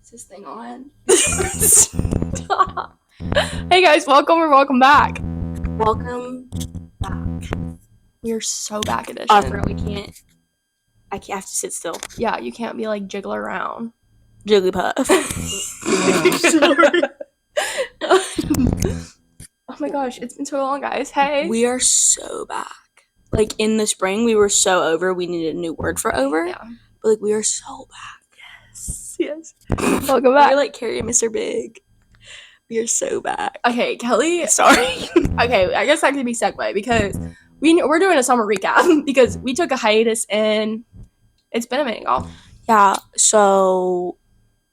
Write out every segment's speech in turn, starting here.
Is this thing on? Stop. Hey guys, welcome back. Welcome back. We are so back edition. I forgot I can't have to sit still. Yeah, you can't be like jiggle around. Jigglypuff. Sorry. Oh my gosh, it's been so long, guys. Hey. We are so back. Like, in the spring, we were so over. We needed a new word for over. Yeah. But, like, we are so back. Yes. Welcome back. We're like Carrie and Mr. Big. We are so back. Okay, Kelly. Sorry. Okay, I guess that could be segue because we're doing a summer recap because we took a hiatus and it's been a minute, y'all. Yeah, so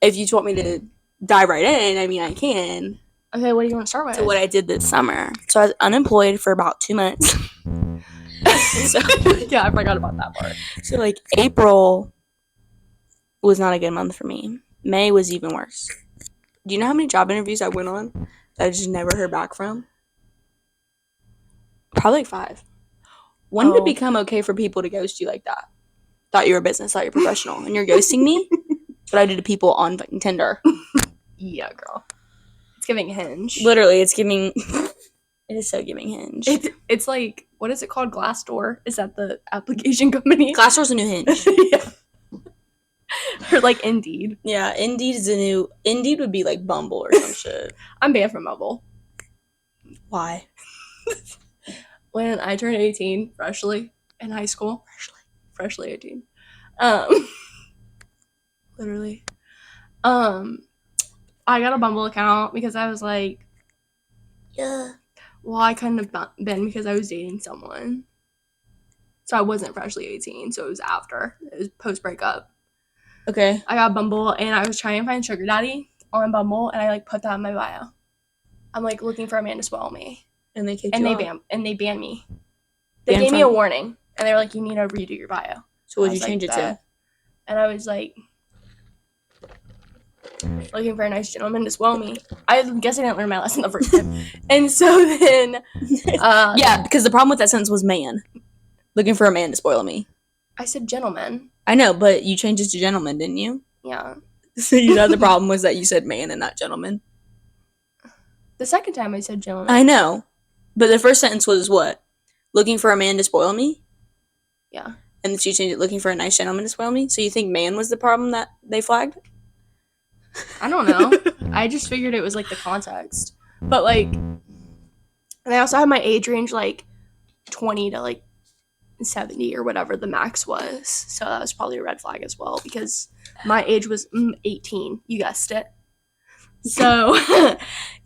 if you just want me to dive right in, I mean, I can. Okay, what do you want to start with? So what I did this summer. So I was unemployed for about 2 months. So, yeah, I forgot about that part. So, like, April was not a good month for me. May was even worse. Do you know how many job interviews I went on that I just never heard back from? Probably like 5. When did it become okay for people to ghost you like that? Thought you were a business, thought you're professional, and you're ghosting me? But I did to people on fucking Tinder. Yeah, girl. It's giving Hinge. Literally, it's giving... It is so giving Hinge. It's like, what is it called? Glassdoor? Is that the application company? Glassdoor's a new Hinge. Yeah. Or like Indeed. Yeah, Indeed is a new... Indeed would be like Bumble or some shit. I'm banned from Bumble. Why? When I turned 18, freshly, in high school. Freshly 18. Literally. I got a Bumble account because I was like... Yeah. Well, I couldn't have been because I was dating someone. So I wasn't freshly 18, so it was after. It was post-breakup. Okay. I got Bumble, and I was trying to find sugar daddy on Bumble, and I, like, put that in my bio. I'm, like, looking for a man to spoil me. And they kicked you off. And they banned me. They gave me a warning, and they were like, you need to redo your bio. So what did you change it to? And I was like... looking for a nice gentleman to spoil me. I guess I didn't learn my lesson the first time. And so then... yeah, because the problem with that sentence was man. Looking for a man to spoil me. I said gentleman. I know, but you changed it to gentleman, didn't you? Yeah. So you know the problem was that you said man and not gentleman? The second time I said gentleman. I know. But the first sentence was what? Looking for a man to spoil me? Yeah. And then you changed it, looking for a nice gentleman to spoil me? So you think man was the problem that they flagged? I don't know. I just figured it was, like, the context. But, like, and I also had my age range, like, 20 to, like, 70 or whatever the max was. So that was probably a red flag as well because my age was 18. You guessed it. So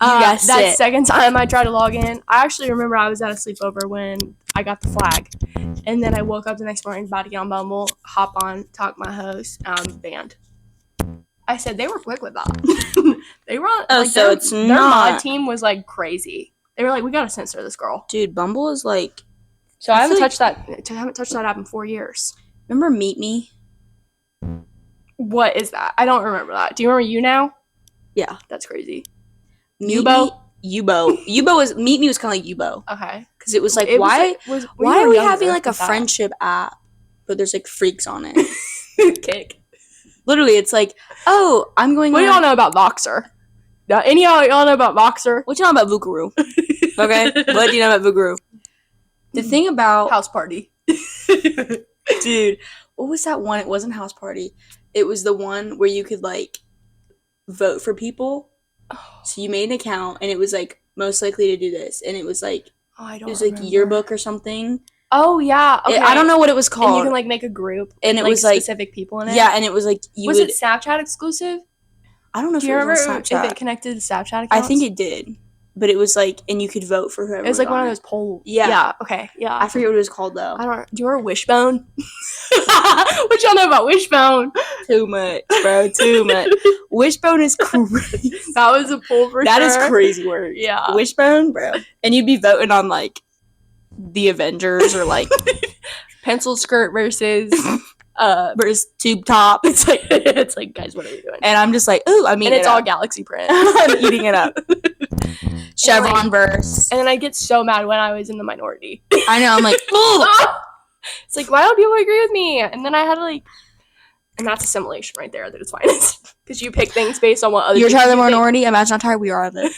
that second time I tried to log in, I actually remember I was at a sleepover when I got the flag. And then I woke up the next morning about to get on Bumble, hop on, talk my host, and I'm banned. I said they were quick with that. They were on, like, so it's not. Their mod team was like crazy. They were like, we gotta censor this girl. Dude, Bumble is like... So I haven't touched that app in 4 years. Remember Meet Me? What is that? I don't remember that. Do you remember You Now? Yeah. That's crazy. Yubo was... Meet Me was kind of like Yubo. Okay. Because it was like, why are we having like a friendship app, but there's like freaks on it? Kick. Literally, it's like, oh, I'm going... What do y'all know about Voxer? Any of y'all know about Voxer? What do you know about Vukaroo? Okay? What do you know about Vukaroo? The thing about... House Party. Dude, what was that one? It wasn't House Party. It was the one where you could, like, vote for people. So you made an account, and it was, like, most likely to do this. And it was, like... it was, like, yearbook or something. Oh, yeah. Okay. I don't know what it was called. And you can, like, make a group. And it like, was, like... specific people in it. Yeah, and it was, like... Was it Snapchat exclusive? I don't know if it was on Snapchat. If it connected to Snapchat accounts? I think it did. But it was, like... And you could vote for whoever. It was, like, one of those polls. Yeah. Yeah, okay. Yeah. I forget what it was called, though. I don't... Do you remember Wishbone? What y'all know about Wishbone? Too much, bro. Too much. Wishbone is crazy. That was a poll for That sure. is crazy work. Yeah. Wishbone, bro. And you'd be voting on, like, the Avengers or, like... pencil skirt versus tube top. It's like, guys, what are you doing? And I'm just like, ooh, I mean, and it's all galaxy print. I'm eating it up. Chevron verse. And then I get so mad when I was in the minority. I know. I'm like, ooh. It's like, why don't people agree with me? And then I had to like And that's assimilation right there at its finest. Because you pick things based on what other You're people tired of the think. minority? Imagine how tired we are of it.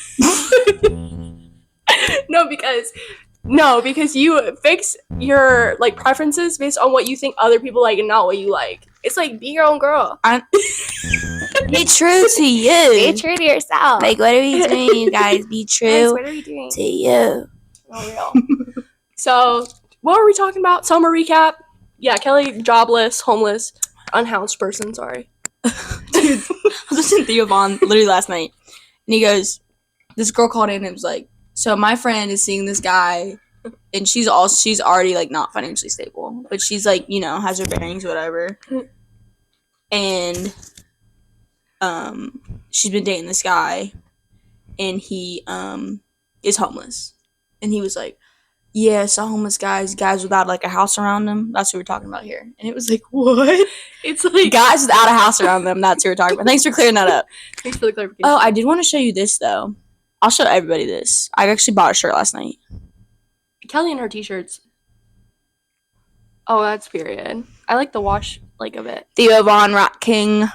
No, because you fix your like preferences based on what you think other people like and not what you like. It's like, be your own girl. Be true to you. Be true to yourself. Like, what are we doing, you guys? Be true Guys, what are we doing? to you. Not real. So, what were we talking about? Summer recap? Yeah, Kelly, jobless, homeless, unhoused person, sorry. Dude, I was listening to Theo Vaughn literally last night. And he goes, this girl called in and was like, so my friend is seeing this guy, and she's already, like, not financially stable. But she's, like, you know, has her bearings, whatever. And, she's been dating this guy, and he, is homeless. And he was like, yeah, so homeless guys without, like, a house around them. That's what we're talking about here. And it was like, what? It's like, Guys without a house around them. That's what we're talking about. Thanks for clearing that up. thanks for the clarification. Oh, I did want to show you this, though. I'll show everybody this. I actually bought a shirt last night. Kelly and her t-shirts. Oh, that's period. I like the wash, like, of it. Theo Vaughn, Rock King.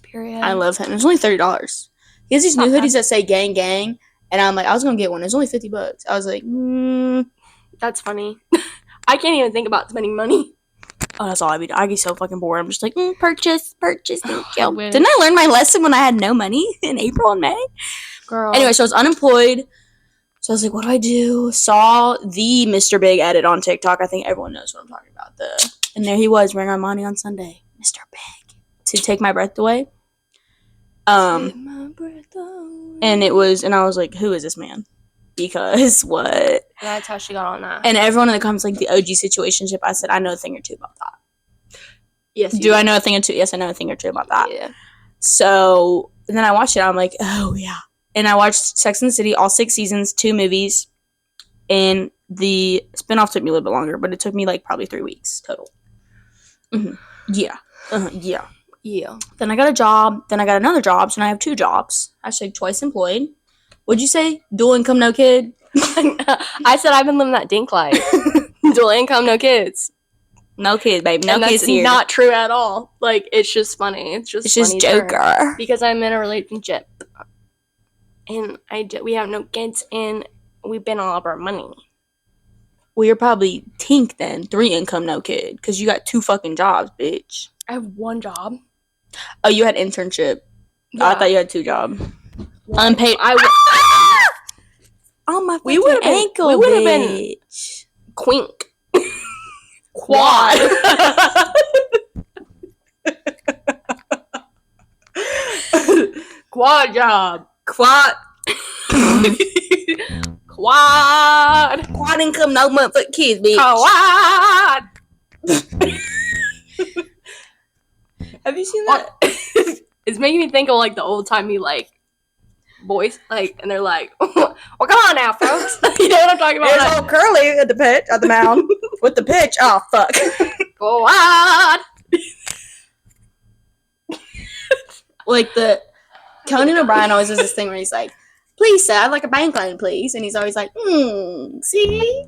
Period. I love him. It's only $30. He has these new hoodies that say gang gang. And I'm like, I was going to get one. It's only $50. I was like, That's funny. I can't even think about spending money. Oh, that's all I be. I get so fucking bored. I'm just like, purchase, thank you. Wish. Didn't I learn my lesson when I had no money in April and May? Girl. Anyway, so I was unemployed. So I was like, what do I do? Saw the Mr. Big edit on TikTok. I think everyone knows what I'm talking about. And there he was wearing Armani on Sunday. Mr. Big. To take my breath away. Take my breath away. And I was like, who is this man? Because what? And that's how she got on that. And everyone in the comments, like, the OG situationship, I said, I know a thing or two about that. Yes. Do I know a thing or two? Yes, I know a thing or two about that. Yeah. So, and then I watched it. I'm like, oh, yeah. And I watched Sex and the City, all 6 seasons, 2 movies. And the spinoff took me a little bit longer, but it took me, like, probably 3 weeks total. Mm-hmm. Yeah. Yeah. Yeah. Then I got a job. Then I got another job. So now I have 2 jobs. Actually, twice employed. What'd you say? Dual income, no kid? I said I've been living that dink life. Dual income, no kids. No kids, babe. No and kids here. That's not true at all. Like, it's just funny. It's just Joker. Because I'm in a relationship. And we have no kids, and we've been all of our money. Well, you're probably tink then. 3 income, no kid. Because you got 2 fucking jobs, bitch. I have 1 job. Oh, you had internship. Yeah. Oh, I thought you had 2 jobs. Unpaid. Oh, my fucking ankle, we would have been quink. Quad. Quad job. Quad. Quad income, no motherfucking kids, bitch. Quad. Have you seen that? It's making me think of, like, the old-timey, like, voice, like, and they're like, well, come on now, folks. You know what I'm talking about? There's old Curly at the mound with the pitch. Oh, fuck. Quad. Like, Conan O'Brien always does this thing where he's like, please, sir, I'd like a bank loan, please. And he's always like, see?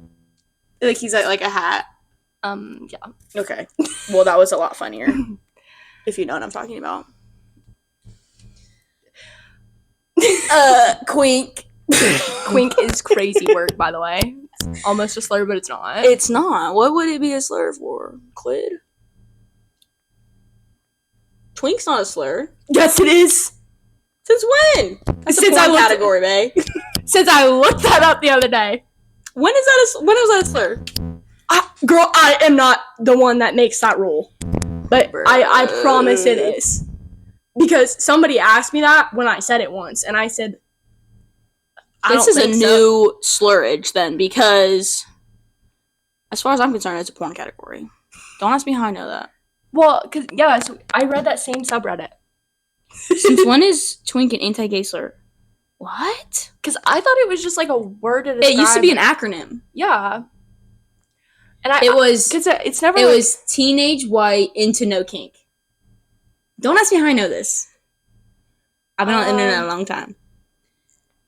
Like, he's like a hat. Yeah. Okay. Well, that was a lot funnier. If you know what I'm talking about. Quink. Quink is crazy work, by the way. It's almost a slur, but it's not. It's not. What would it be a slur for? Quid? Twink's not a slur. Yes, it is. Since when? That's Since a porn I looked category, babe. Since I looked that up the other day. When was that a slur? Girl, I am not the one that makes that rule. But I promise it is. Because somebody asked me that when I said it once, and I said, This is a new slurage, then, because as far as I'm concerned, it's a porn category. Don't ask me how I know that. Well, because, yeah, so I read that same subreddit. Since when is twink an anti-gay slur? What? Because I thought it was just like a word to describe. It used to be an acronym. Yeah. And it was teenage white into no kink. Don't ask me how I know this. I've been on the internet a long time.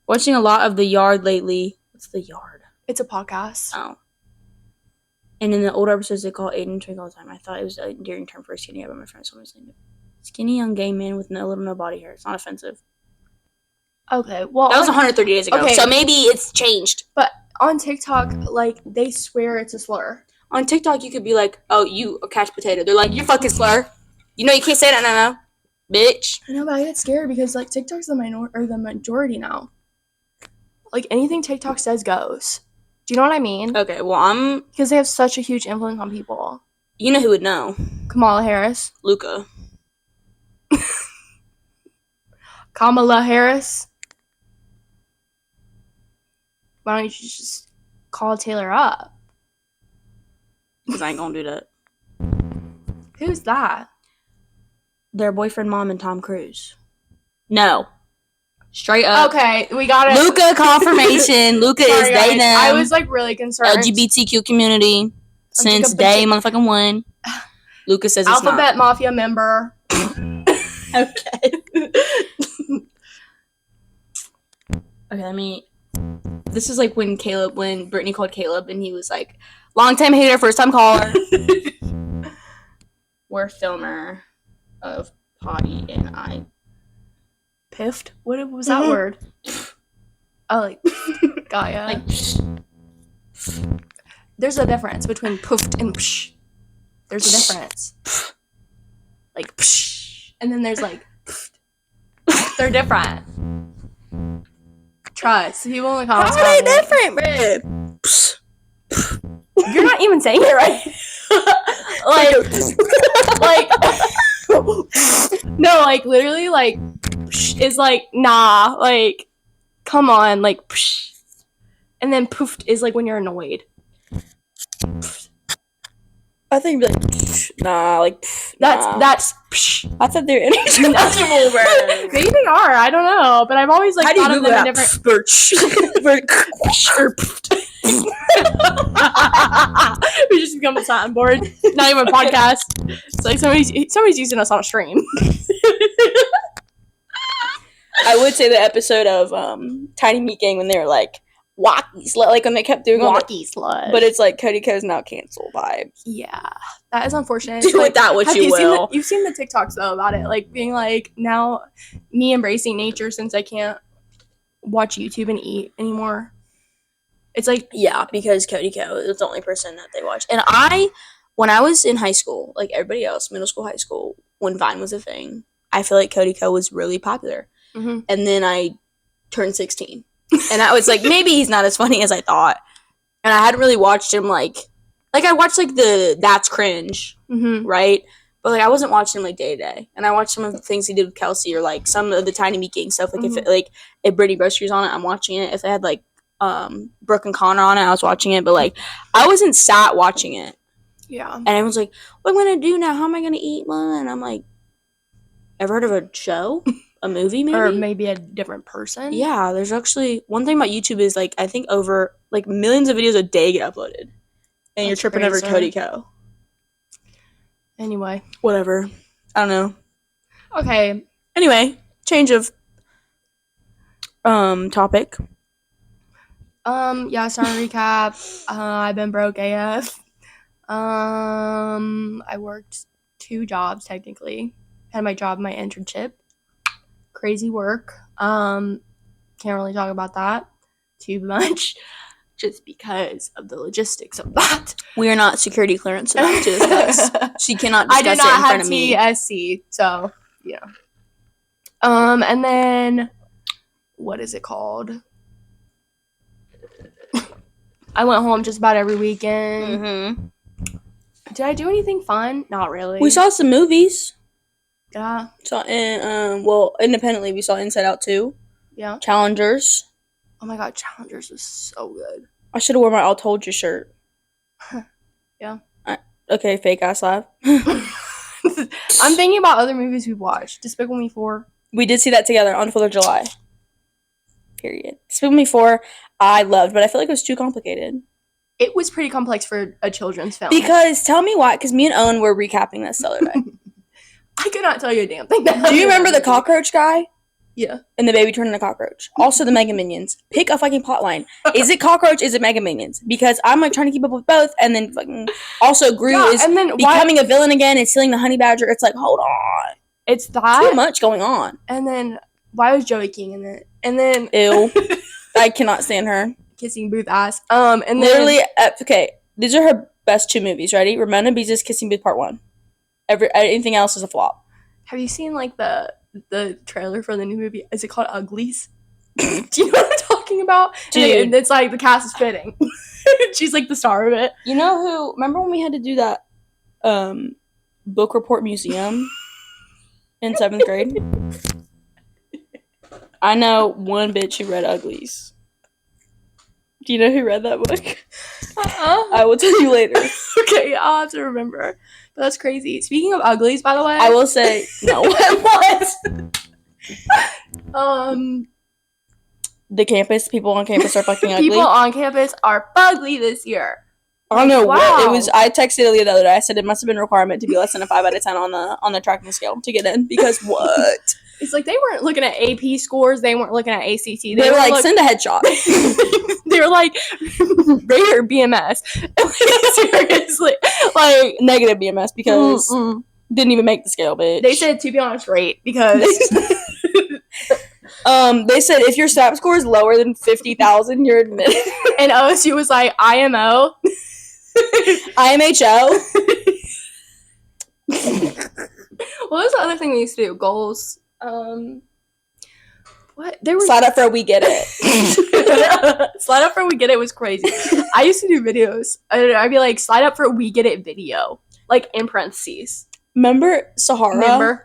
Watching a lot of The Yard lately. What's The Yard? It's a podcast. Oh. And in the older episodes, they call Aiden Twink all the time. I thought it was an endearing term for a skinny guy, but my friends told me it's like skinny young gay man with no body hair. It's not offensive. Okay, well, that was 130 days ago, okay. So maybe it's changed. But on TikTok, like, they swear it's a slur. On TikTok, you could be like, "Oh, you a couch potato." They're like, "You fucking slur." You know you can't say that no, bitch. I know, but I get scared because like TikTok's the majority now. Like anything TikTok says goes. Do you know what I mean? Okay, well because they have such a huge influence on people. You know who would know? Kamala Harris. Luca. Kamala Harris. Why don't you just call Taylor up? Because I ain't gonna do that. Who's that? Their boyfriend, mom, and Tom Cruise. No. Straight up. Okay, we got it. Luca confirmation. Luca is they, them. I was like really concerned. LGBTQ community since day motherfucking one. Luca says it's Alphabet Mafia member. Okay. Okay, this is like when Brittany called Caleb and he was like, long time hater, first time caller. We're filmer of Poddy and I. Piffed? What was that word? Oh, like, Gaia. Like, there's a difference between poofed and psh. There's a difference. Like, psh. And then there's like, pfft. They're different. Trust. People in the comments. How are they different, babe? You're not even saying it right. No, like literally, like psh is like nah, like come on, like psh. And then poofed is like when you're annoyed. I think like psh, nah, like psh, that's psh. I thought they're interchangeable, bro. Maybe they are. I don't know, but I've always like thought of them in different. We just become a sounding board. Not even a podcast. It's like somebody's using us on a stream. I would say the episode of Tiny Meat Gang when they were like Wacky Slut, like when they kept doing Wacky Slut, but it's like Cody Co's now canceled vibes. Yeah, that is unfortunate. Do with that what you will. You've seen the TikToks though about it, like being like now me embracing nature since I can't watch YouTube and eat anymore. It's like yeah, because Cody Co is the only person that they watch, and when I was in high school, like everybody else, middle school, high school, when Vine was a thing, I feel like Cody Co was really popular. Mm-hmm. And then I turned 16. And I was like, maybe he's not as funny as I thought. And I hadn't really watched him, like I watched, like, the That's Cringe, right? But, like, I wasn't watching him, like, day to day. And I watched some of the things he did with Kelsey or, like, some of the Tiny Meat Gang stuff. Like, if Brittany Broster's on it, I'm watching it. If they had, like, Brooke and Connor on it, I was watching it. But, like, I wasn't sat watching it. Yeah. And everyone's like, what am I going to do now? How am I going to eat one? And I'm like, ever heard of a show? A movie, maybe? Or maybe a different person? Yeah, there's actually... One thing about YouTube is, like, I think over, like, millions of videos a day get uploaded. And you're tripping over Cody Co. Anyway. Whatever. I don't know. Okay. Anyway, change of topic. Yeah, sorry, recap. I've been broke AF. I worked 2 jobs, technically. Had my job, my internship. Crazy work. Can't really talk about that too much just because of the logistics of that. We are not security clearance enough to discuss. She cannot discuss it in front of me. I did not have TSC, so yeah. And then what is it called? I went home just about every weekend. Mm-hmm. Did I do anything fun? Not really. We saw some movies. Yeah. Independently, we saw Inside Out 2. Yeah. Challengers. Oh my god, Challengers was so good. I should have worn my I'll Told You shirt. Yeah. Okay, fake ass laugh. I'm thinking about other movies we've watched. Despicable Me 4. We did see that together on 4th of July. Period. Despicable Me 4, I loved, but I feel like it was too complicated. It was pretty complex for a children's film. Because, tell me why, because me and Owen were recapping this the other day. I could not tell you a damn thing. Do you remember the cockroach guy? Yeah. And the baby turned into a cockroach. Also, the Mega Minions. Pick a fucking plotline. Is it cockroach? Is it Mega Minions? Because I'm like trying to keep up with both, and then fucking also Gru is and then becoming a villain again and stealing the honey badger. It's like, hold on, it's that too much going on. And then why was Joey King in it? And then ew, I cannot stand her. Kissing booth ass. And then Literally, okay, these are her best 2 movies. Ready? Ramona Beezus Kissing Booth Part 1. Anything else is a flop. Have you seen like the trailer for the new movie? Is it called Uglies? Do you know what I'm talking about? Dude. And it's like the cast is fitting. She's like the star of it. You know who? Remember when we had to do that book report museum in 7th grade? I know one bitch who read Uglies. Do you know who read that book? I will tell you later. Okay, I'll have to remember. But that's crazy. Speaking of Uglies, by the way, I will say no. What? The campus people on campus are fucking ugly. People on campus are ugly this year. I don't know what it was. I texted Ilya the other day. I said it must have been a requirement to be less than a 5 out of 10 on the tracking scale to get in, because what? It's like they weren't looking at AP scores. They weren't looking at ACT. They were like, send a headshot. They were like, rate your BMS. Seriously, like negative BMS because didn't even make the scale, bitch. They said, to be honest, rate, because they said if your SAP score is lower than 50,000, you're admitted. And OSU was like, IMO. IMHO. What was the other thing we used to do? Goals. What? There was Slide up for We Get It. Slide up for We Get It was crazy. I used to do videos. I'd be like, slide up for We Get It video, like in parentheses. Remember Sahara?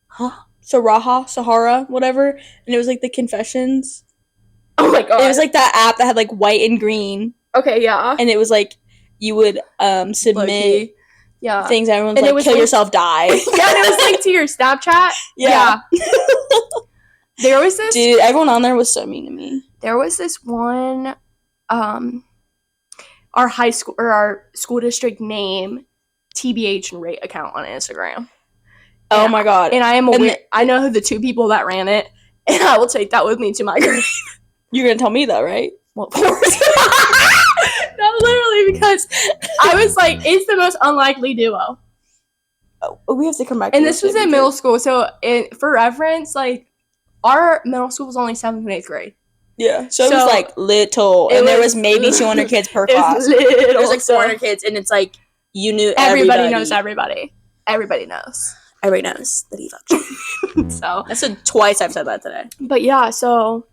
Huh? Sahara, whatever. And it was like the confessions. Oh my god! It was like that app that had like white and green. Okay, yeah. And it was like you would submit. Yeah. Things everyone's like, kill yourself, die. Yeah, and it was linked to your Snapchat. Yeah. There was this... Dude, everyone on there was so mean to me. There was this one, our high school, or our school district name, TBH and Rate account on Instagram. Oh my god. And I am aware, I know who the 2 people that ran it, and I will take that with me to my grave. You're gonna tell me that, right? Well, of course. No, literally, because I was like, it's the most unlikely duo. Oh, we have to come back. And this was in middle school, so for reference, like, our middle school was only 7th and 8th grade. Yeah, so it was like little, and there was maybe 200 kids per class. There was like 400 kids, and it's like you knew everybody knows everybody. Everybody knows. Everybody knows that he fucked you. So that's twice I've said that today. But yeah, so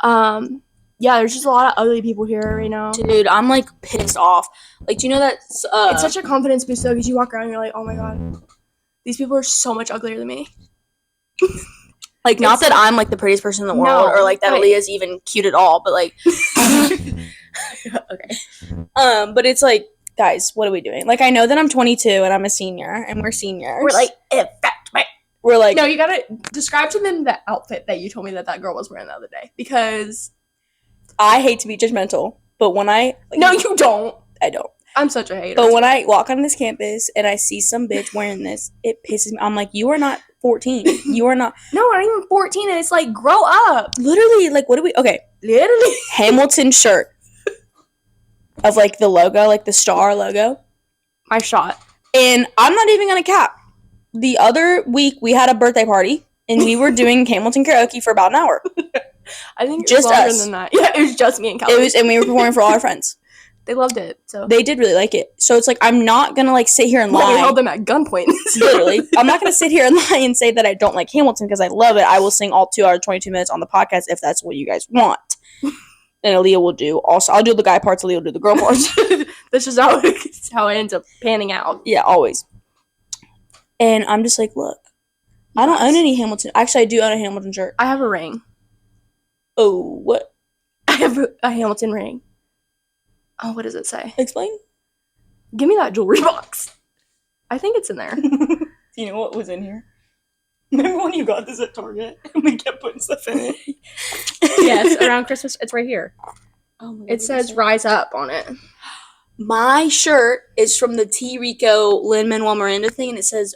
yeah, there's just a lot of ugly people here right now. Dude, I'm like pissed off. Like, do you know that it's such a confidence boost though, because you walk around and you're like, oh my god, these people are so much uglier than me. Like, not that I'm like the prettiest person in the world, or like that Aaliyah's even cute at all, but like okay. But it's like, guys, what are we doing? Like, I know that I'm 22 and I'm a senior, and we're seniors. We're like, in fact, right. We're like, no, you gotta describe to them the outfit that you told me that girl was wearing the other day, because I hate to be judgmental, but when I no, you don't. I don't. I'm such a hater. But when I walk on this campus and I see some bitch wearing this, it pisses me. I'm like, you are not 14. You are not. No, I'm not even 14, and it's like, grow up. Literally, like, what do we? Okay, literally, Hamilton shirt of like the logo, like the star logo. My shot. And I'm not even gonna cap. The other week we had a birthday party and we were doing Hamilton karaoke for about an hour. I think it was just longer us. than that. Yeah, it was just me and Kelly. And we were performing for all our friends. They loved it. So they did really like it. So it's like, I'm not gonna like sit here and lie. We held them at gunpoint. Literally, I'm not gonna sit here and lie and say that I don't like Hamilton because I love it. I will sing all 2 hours 22 minutes on the podcast if that's what you guys want. And Aaliyah will do. Also, I'll do the guy parts. Aaliyah will do the girl parts. This is how it ends up panning out. Yeah, always. And I'm just like, look, I don't own any Hamilton. Actually, I do own a Hamilton shirt. I have a ring. Oh, what? I have a Hamilton ring. Oh, what does it say? Explain. Give me that jewelry box. I think it's in there. Do you know what was in here? Remember when you got this at Target and we kept putting stuff in it? Yes, around Christmas. It's right here. Oh my God, it says "Rise Up" on it. My shirt is from the T. Rico Lin-Manuel Miranda thing, and it says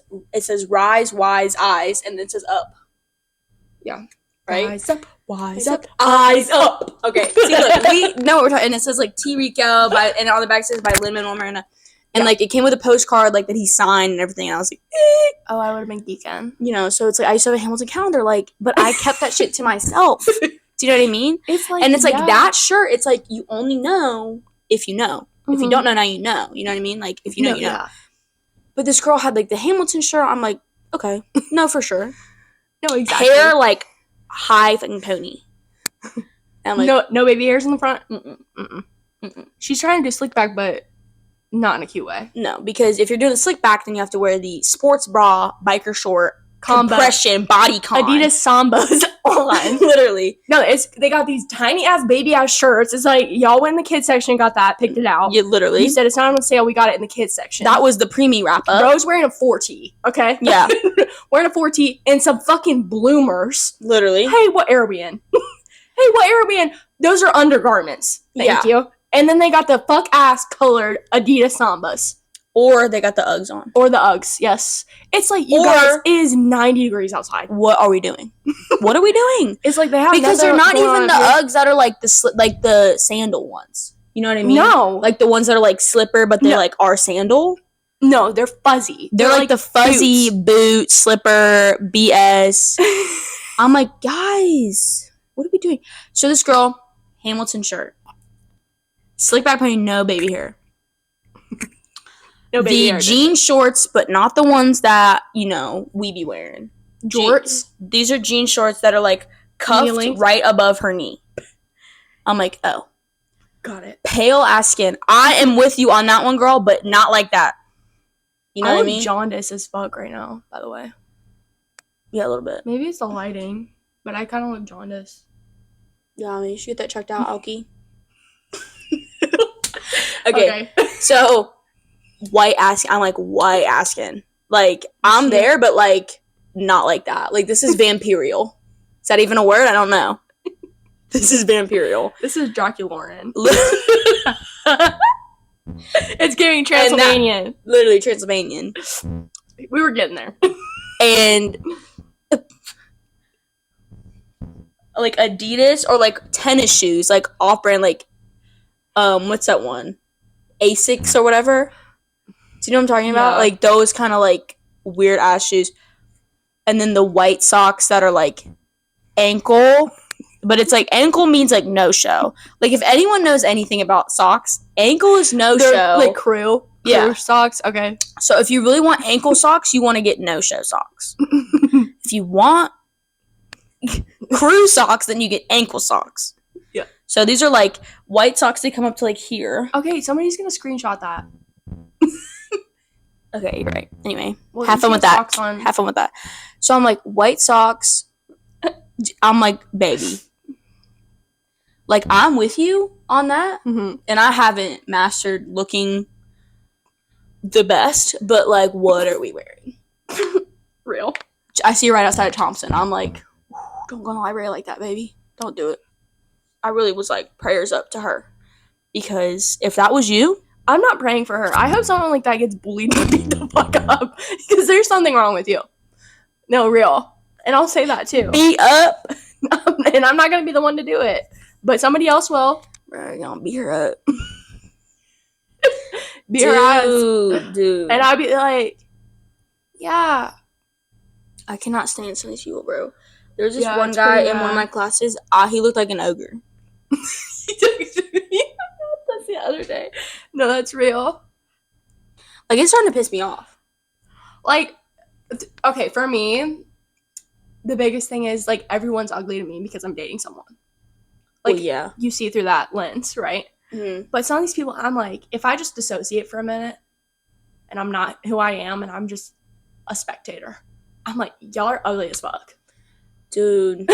"Rise, Wise, Eyes," and then it says "Up." Yeah. Right? Wise up. Eyes up. Okay. See, look, we know what we're talking. And it says like T. Rico and on the back it says by Lin-Manuel Miranda. And like it came with a postcard like that he signed and everything. And I was like, oh, I would have been geeking. You know, so it's like I used to have a Hamilton calendar, like, but I kept that shit to myself. Do you know what I mean? It's like, and it's like that shirt. It's like you only know if you know. Mm-hmm. If you don't know now, you know. You know what I mean? Like if you know, you know. Yeah. But this girl had like the Hamilton shirt. I'm like, okay, no, for sure. No, exactly. Hair like high fucking pony. And I'm like, no baby hairs in the front. Mm-mm. She's trying to do slick back, but not in a cute way. No, because if you're doing the slick back, then you have to wear the sports bra, biker short, compression, body con. Adidas Sambas on. Literally. No, they got these tiny ass baby ass shirts. It's like y'all went in the kids section, got that, picked it out. Yeah, literally. You said it's not on sale. We got it in the kids section. That was the preemie wrap up. Bro's wearing a 4T. Okay. Yeah. Wearing a 4T and some fucking bloomers. Literally. Hey, what era are we in? Those are undergarments. Thank you. And then they got the fuck ass colored Adidas Sambas. Or they got the Uggs on. Or the Uggs, yes. It's like, you guys, it is 90 degrees outside. What are we doing? What are we doing? It's like they have because they're not even the Uggs that are like the sandal ones. You know what I mean? No. Like the ones that are like slipper, but they like are sandal. No, they're fuzzy. They're like the fuzzy boot, slipper, BS. I'm like, guys, what are we doing? So this girl, Hamilton shirt. Slick back pony, no baby hair. No baby hair. The jean shorts, but not the ones that, you know, we be wearing. Jorts? These are jean shorts that are like cuffed right above her knee. I'm like, oh. Got it. Pale ass skin. I am with you on that one, girl, but not like that. You know what I mean? Jaundice as fuck right now, by the way. Yeah, a little bit. Maybe it's the lighting, but I kind of look jaundice. Yeah, I mean, you should get that checked out, Alki. Okay. So white ass. I'm like white ass skin. Like I'm there, but like not like that. Like this is vampirial. Is that even a word? I don't know. This is vampirial. This is Dracula. It's giving Transylvanian. Literally Transylvanian. We were getting there. And like Adidas or like tennis shoes, like off-brand, like what's that one? Asics or whatever. Do you know what I'm talking about? Like those kind of like weird ass shoes. And then the white socks that are like ankle, but it's like ankle means like no show. Like if anyone knows anything about socks, ankle is no show. Like crew socks. Okay. So if you really want ankle socks, you want to get no show socks. If you want crew socks, then you get ankle socks. Yeah. So these are like white socks. They come up to like here. Okay, somebody's gonna screenshot that. Okay, you're right. Anyway, have fun with that. Have fun with that. So I'm like, white socks. I'm like, baby. Like, I'm with you on that. Mm-hmm. And I haven't mastered looking the best, but like, what are we wearing? Real. I see her right outside of Thompson. I'm like, don't go to the library like that, baby. Don't do it. I really was like, prayers up to her. Because if that was you, I'm not praying for her. I hope someone like that gets bullied and beat the fuck up. Because there's something wrong with you. No, real. And I'll say that too. Beat up. And I'm not going to be the one to do it. But somebody else will. Bro, you're going to beat her up. Beat her ass. Dude. And I'll be like, yeah. I cannot stand some of these people, bro. There's this one guy in one of my classes. He looked like an ogre. He texted me that's the other day. No, that's real. Like, it's starting to piss me off. Like, okay, for me, the biggest thing is, like, everyone's ugly to me because I'm dating someone. Like, well, yeah. You see through that lens, right? Mm-hmm. But some of these people, I'm like, if I just dissociate for a minute and I'm not who I am and I'm just a spectator, I'm like, y'all are ugly as fuck. Dude.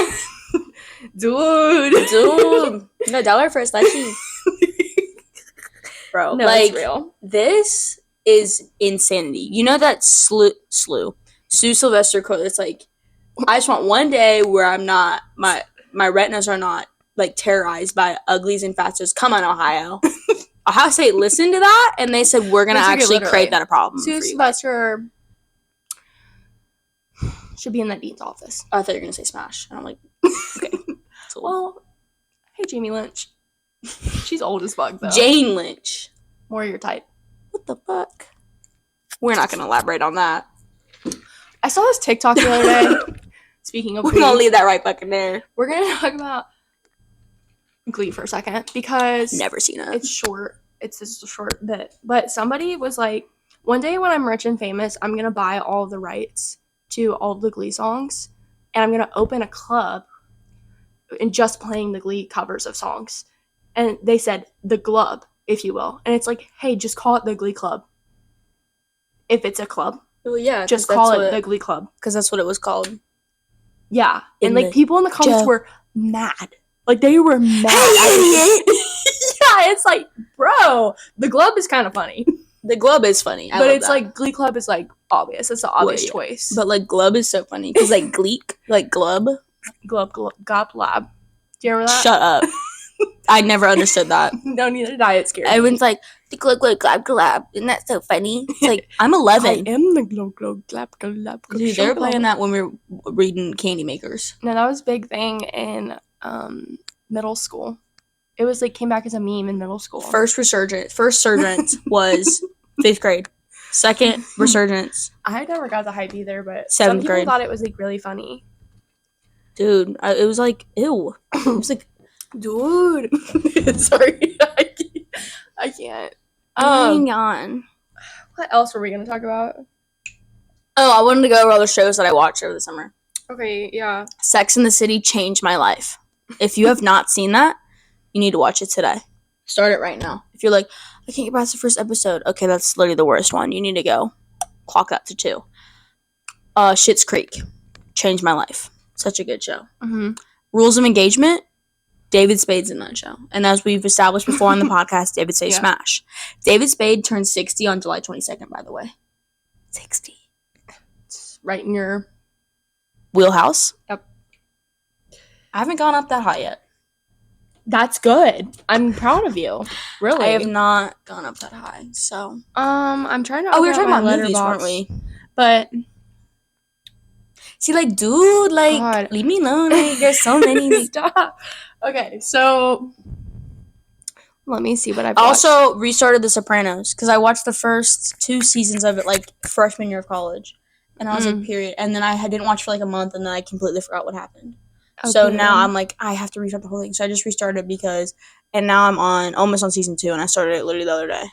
Dude. No, $1 for a slushy. Bro, no, like, it's real. This is insanity. You know that Sue Sylvester quote? It's like, I just want one day where I'm not, my retinas are not, like, terrorized by uglies and fatsos. Come on, Ohio. Ohio State listened to that, and they said, we're going to actually create that a problem. Sue Sylvester, Should be in that dean's office. I thought you were going to say Smash. And I'm like, okay. Well, hey, Jamie Lynch. She's old as fuck, though. Jane Lynch. More your type. What the fuck? We're not going to elaborate on that. I saw this TikTok the other day. Speaking of We're going to leave that right fucking there. We're going to talk about Glee for a second because never seen it. It's short. It's just a short bit. But somebody was like, one day when I'm rich and famous, I'm going to buy all of the rights to all of the Glee songs, and I'm going to open a club and just playing the Glee covers of songs. And they said, the Glub, if you will. And it's like, hey, just call it the Glee Club. If it's a club. Well, yeah. Just call it the Glee Club. Because that's what it was called. Yeah. And, like, people in the comments were mad. Like, they were mad. Hey, idiot! Yeah, it's like, bro, the Glub is kind of funny. The Glub is funny. But it's like, Glee Club is, like, obvious. It's the obvious choice. But, like, Glub is so funny. Because, like, Gleek, like, Glub. Glub, Gob, Lab. Do you remember that? Shut up. I never understood that. No, neither did I. It's scary. Everyone's like, the glub, glub, glab, glab. Isn't that so funny? It's like, I'm 11. I am the glub, glub, glab, glab. Dude, they were playing that when we were reading Candy Makers. No, that was a big thing in middle school. It was like, came back as a meme in middle school. First resurgence was 5th grade. Second resurgence. I never got the hype either, but 7th some people grade. thought it was like really funny. Dude, it was like, ew. It was like, dude. Sorry. I can't. Hang on. What else were we going to talk about? Oh, I wanted to go over all the shows that I watched over the summer. Okay, yeah. Sex and the City changed my life. If you have not seen that, you need to watch it today. Start it right now. If you're like, I can't get past the first episode. Okay, that's literally the worst one. You need to go clock that to 2. Schitt's Creek changed my life. Such a good show. Mm-hmm. Rules of Engagement, David Spade's in that show. And as we've established before on the podcast, David Spade smash. David Spade turned 60 on July 22nd, by the way. 60. It's right in your wheelhouse. Yep. I haven't gone up that high yet. That's good. I'm proud of you. Really. I have not gone up that high, so. I'm trying to. Oh, we were talking about movies, weren't we? But. See, like, dude, like, God. Leave me alone. Like, there's so many. Stop. Okay, so let me see what I've watched. Also restarted The Sopranos because I watched the first 2 seasons of it, like, freshman year of college. And I was like, period. And then I didn't watch for, like, a month, and then I completely forgot what happened. Okay. So now I'm like, I have to restart the whole thing. So I just restarted because, and now I'm almost on season 2, and I started it literally the other day.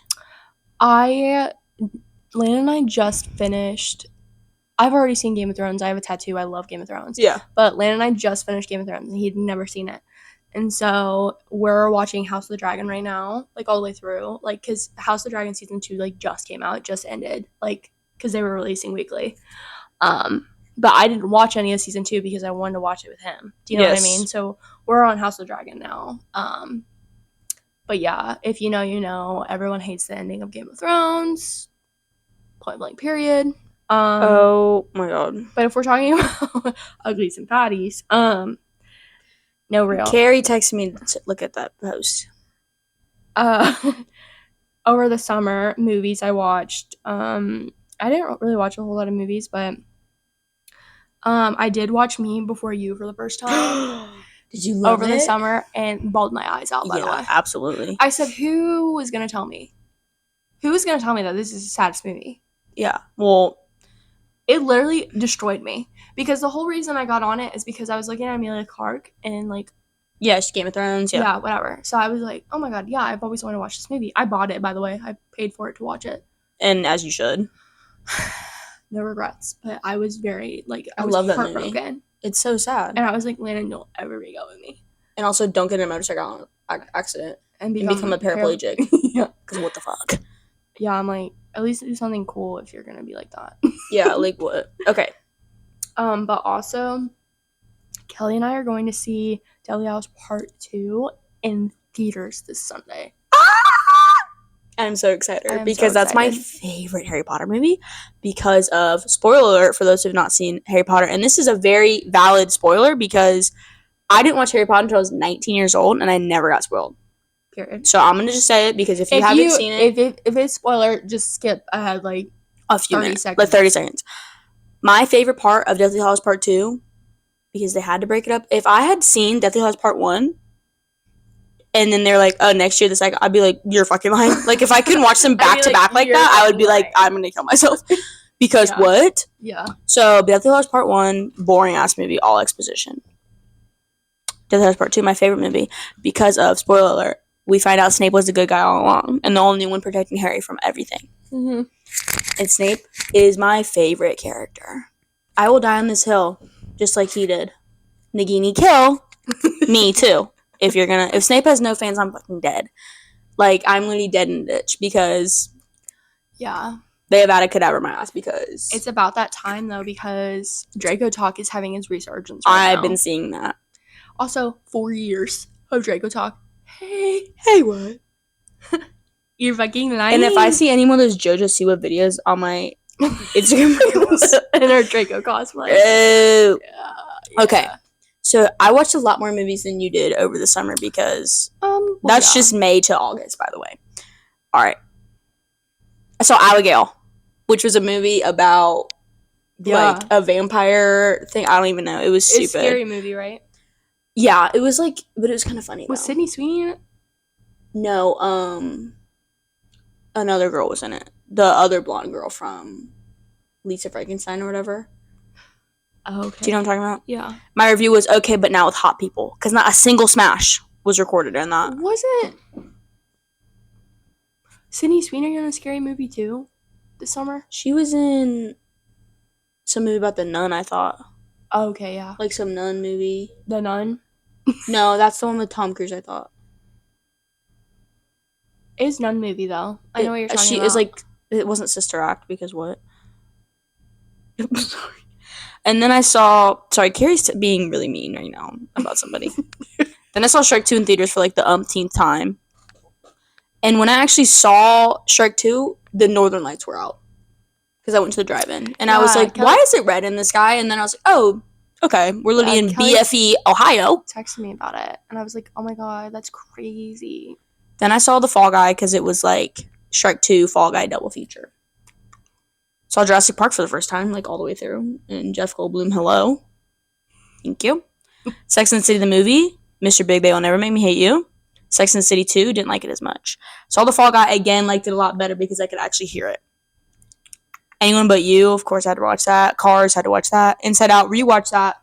Lana and I just finished. I've already seen Game of Thrones. I have a tattoo. I love Game of Thrones. Yeah. But Lana and I just finished Game of Thrones, and he'd never seen it. And so we're watching House of the Dragon right now, like, all the way through. Like, because House of the Dragon season 2, like, just came out. It just ended. Like, because they were releasing weekly. But I didn't watch any of season 2 because I wanted to watch it with him. Do you know what I mean? So we're on House of the Dragon now. But yeah, if you know, you know. Everyone hates the ending of Game of Thrones. Point blank period. Oh my god. But if we're talking about uglies and fatties, no real. Carrie texted me to look at that post. Over the summer, movies I watched. I didn't really watch a whole lot of movies, but I did watch Me Before You for the first time. Did you love over the summer and bawled my eyes out, by the way. Absolutely. I said, who was going to tell me? Who was going to tell me that this is the saddest movie? Yeah. Well, it literally destroyed me. Because the whole reason I got on it is because I was looking at Emilia Clarke and, like... Yes, Game of Thrones, yeah, whatever. So I was like, oh my god, yeah, I've always wanted to watch this movie. I bought it, by the way. I paid for it to watch it. And as you should. No regrets. But I was very, like, I was love that heartbroken. movie. It's so sad. And I was like, Landon, you'll ever be go with me. And also, don't get in a motorcycle accident. And become a paraplegic. Yeah. Because what the fuck? Yeah, I'm like, at least do something cool if you're gonna be like that. Yeah, like what? Okay. But also, Kelly and I are going to see Deadly Hallows Part 2 in theaters this Sunday. I'm so excited because that's my favorite Harry Potter movie because of, spoiler alert for those who have not seen Harry Potter, and this is a very valid spoiler because I didn't watch Harry Potter until I was 19 years old and I never got spoiled. Period. So I'm going to just say it because if you haven't seen it. If it's spoiler, just skip ahead like a few 30 minutes. seconds. Like 30 seconds. My favorite part of Deathly Hallows Part 2, because they had to break it up. If I had seen Deathly Hallows Part 1, and then they're like, oh, next year, I'd be like, you're fucking lying. Like, if I couldn't watch them back to back like that, I would be like, I'm gonna kill myself. Because what? Yeah. So, Deathly Hallows Part 1, boring-ass movie, all exposition. Deathly Hallows Part 2, my favorite movie, because of, spoiler alert, we find out Snape was a good guy all along, and the only one protecting Harry from everything. Mm-hmm. And Snape is my favorite character. I will die on this hill, just like he did. Nagini kill me too. If Snape has no fans, I'm fucking dead. Like, I'm literally dead in the ditch because yeah, they have Avada my ass because it's about that time though because Draco Talk is having his resurgence right now. I've been seeing that. Also, 4 years of Draco Talk. Hey, what? You're fucking lying. And if I see any one of those JoJo Siwa videos on my Instagram in her Draco cosplay. Oh. Yeah. Okay. So I watched a lot more movies than you did over the summer because that's just May to August, by the way. All right. I saw Abigail, which was a movie about like a vampire thing. I don't even know. It was stupid. It's a scary movie, right? Yeah, it was like, but it was kind of funny. Was Sydney Sweeney in it? No, another girl was in it. The other blonde girl from Lisa Frankenstein or whatever. Oh, okay. Do you know what I'm talking about? Yeah. My review was okay, but now with hot people. Because not a single smash was recorded in that. Wasn't Sydney Sweeney in a scary movie too this summer? She was in some movie about the nun, I thought. Oh, okay, yeah. Like some nun movie. The Nun? No, that's the one with Tom Cruise, I thought. It is Nun movie, though. I know what you're talking about. She is like, it wasn't Sister Act, because what? Sorry. And then I saw, Carrie's being really mean right now about somebody. Then I saw Shrek 2 in theaters for like the umpteenth time. And when I actually saw Shrek 2, the Northern Lights were out. Because I went to the drive-in. And I was like, why is it red in the sky? And then I was like, oh, okay. We're literally in BFE, Ohio. Texted me about it. And I was like, oh my god, that's crazy. Then I saw The Fall Guy because it was like Shrek 2, Fall Guy double feature. Saw Jurassic Park for the first time, like all the way through. And Jeff Goldblum, hello. Thank you. Sex and the City, the movie. Mr. Big, They Will Never Make Me Hate You. Sex and the City 2, didn't like it as much. Saw The Fall Guy again, liked it a lot better because I could actually hear it. Anyone But You, of course, I had to watch that. Cars, had to watch that. Inside Out, rewatched that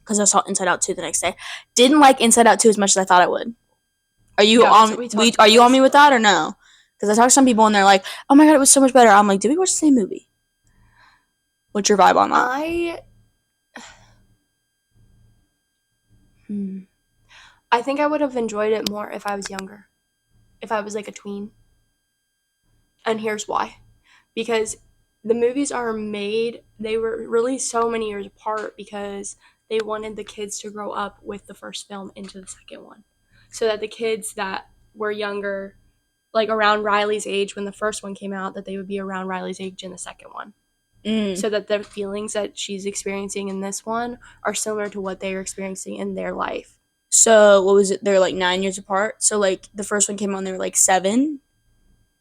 because I saw Inside Out 2 the next day. Didn't like Inside Out 2 as much as I thought I would. Are you on me with that or no? Because I talked to some people and they're like, oh my god, it was so much better. I'm like, did we watch the same movie? What's your vibe on that? I think I would have enjoyed it more if I was younger. If I was like a tween. And here's why. Because the movies are made, they were released so many years apart because they wanted the kids to grow up with the first film into the second one. So that the kids that were younger, like around Riley's age when the first one came out, that they would be around Riley's age in the second one. So that the feelings that she's experiencing in this one are similar to what they are experiencing in their life. So, what was it? They're like 9 years apart. So, like, the first one came out when they were like 7.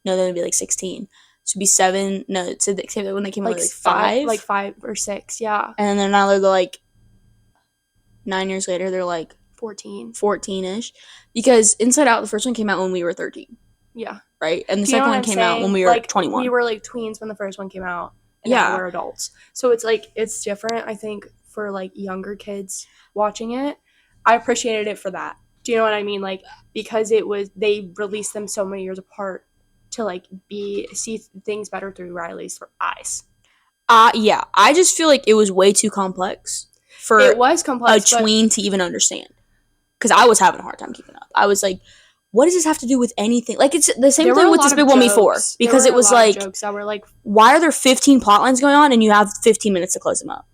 No, then it'd be like 16. So, it'd be 7. No, so when they came out, like 5. Like 5 or 6, yeah. And then now they're like 9 years later, they're like 14-ish. Because Inside Out, the first one came out when we were 13. Yeah. Right? And the second one came out when we were like 21. We were like tweens when the first one came out. And now we're adults. So it's like, it's different, I think, for like younger kids watching it. I appreciated it for that. Do you know what I mean? Like, because they released them so many years apart to like see things better through Riley's eyes. Yeah. I just feel like it was way too complex for it was complex, a tween to even understand. Because I was having a hard time keeping up. I was like, what does this have to do with anything? Like, it's the same thing with Despicable Me 4. Because it was like, jokes that were like, why are there 15 plot lines going on and you have 15 minutes to close them up?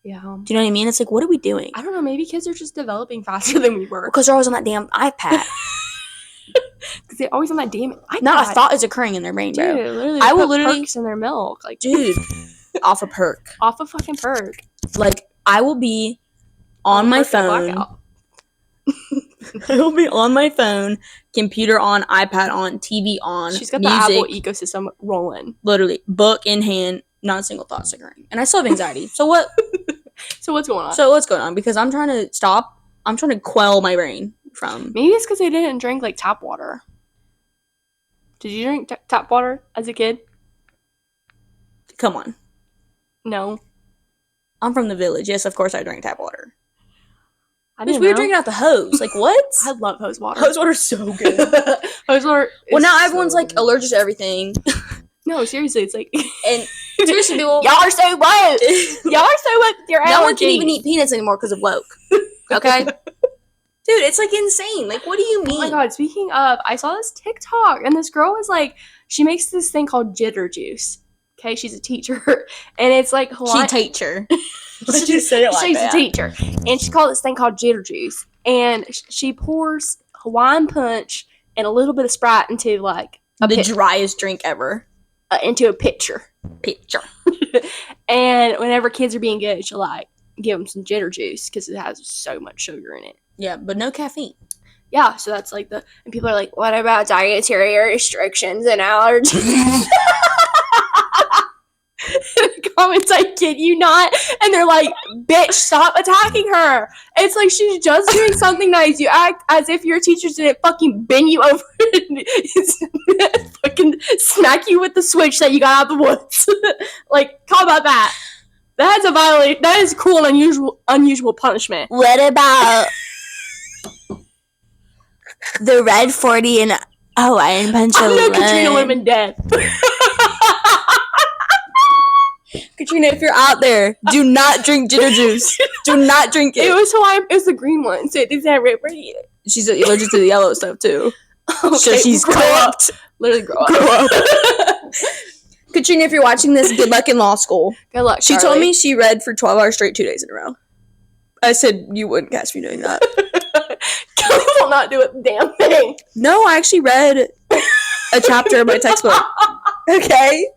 Yeah. Do you know what I mean? It's like, what are we doing? I don't know. Maybe kids are just developing faster than we were. Because they're always on that damn iPad. Because they're always on that damn iPad. Not a thought is occurring in their brain, bro. Dude, literally, I will literally perks in their milk. Like, dude, off a perk. Off a fucking perk. Like, I will be on my phone. I will be on my phone, computer on, iPad on, TV on. She's got music, the Apple ecosystem rolling. Literally, book in hand, not a single thought occurring. And I still have anxiety. So what? So what's going on? So what's going on? Because I'm trying to stop. I'm trying to quell my brain from. Maybe it's because they didn't drink like tap water. Did you drink tap water as a kid? Come on. No. I'm from the village. Yes, of course I drank tap water. I Because didn't we were know. drinking out the hose. Like, what? I love hose water. Hose water's so good. Hose water. Well, is now so everyone's like good. allergic to everything. No, seriously, it's like. And seriously, people. Y'all are so woke. Y'all are so woke with your allergies. No one can even eat peanuts anymore because of woke. Okay? Dude, it's like insane. Like, what do you mean? Oh my god, speaking of, I saw this TikTok and this girl was like, she makes this thing called jitter juice. Okay, she's a teacher. And it's like Hawaiian. She teacher. She's a teacher. And she called this thing called jitter juice. And she pours Hawaiian punch and a little bit of Sprite into like The driest drink ever. Into a pitcher. Pitcher. And whenever kids are being good, she'll like give them some jitter juice because it has so much sugar in it. Yeah, but no caffeine. Yeah, so that's like and people are like, what about dietary restrictions and allergies? The comments, I kid you not. And they're like, bitch, stop attacking her. It's like she's just doing something nice. You act as if your teachers didn't fucking bend you over and fucking smack you with the switch that you got out of the woods. Like, how about that? That is a violation. That is cruel and unusual punishment. What about the red 40 and Hawaiian punch I know alone? Katrina would have been dead. Katrina, if you're out there, do not drink ginger juice. Do not drink it. It was Hawaiian. It was the green one. So it didn't have red pretty. She's allergic to the yellow stuff too. Okay, So she's grow up. cooked. Literally grow up. Grow up. Katrina, if you're watching this, good luck in law school. Good luck, She Charlie. told me she read for 12 hours straight 2 days in a row. I said, you wouldn't catch me doing that. Kelly will not do a damn thing. No, I actually read a chapter of my textbook. Okay?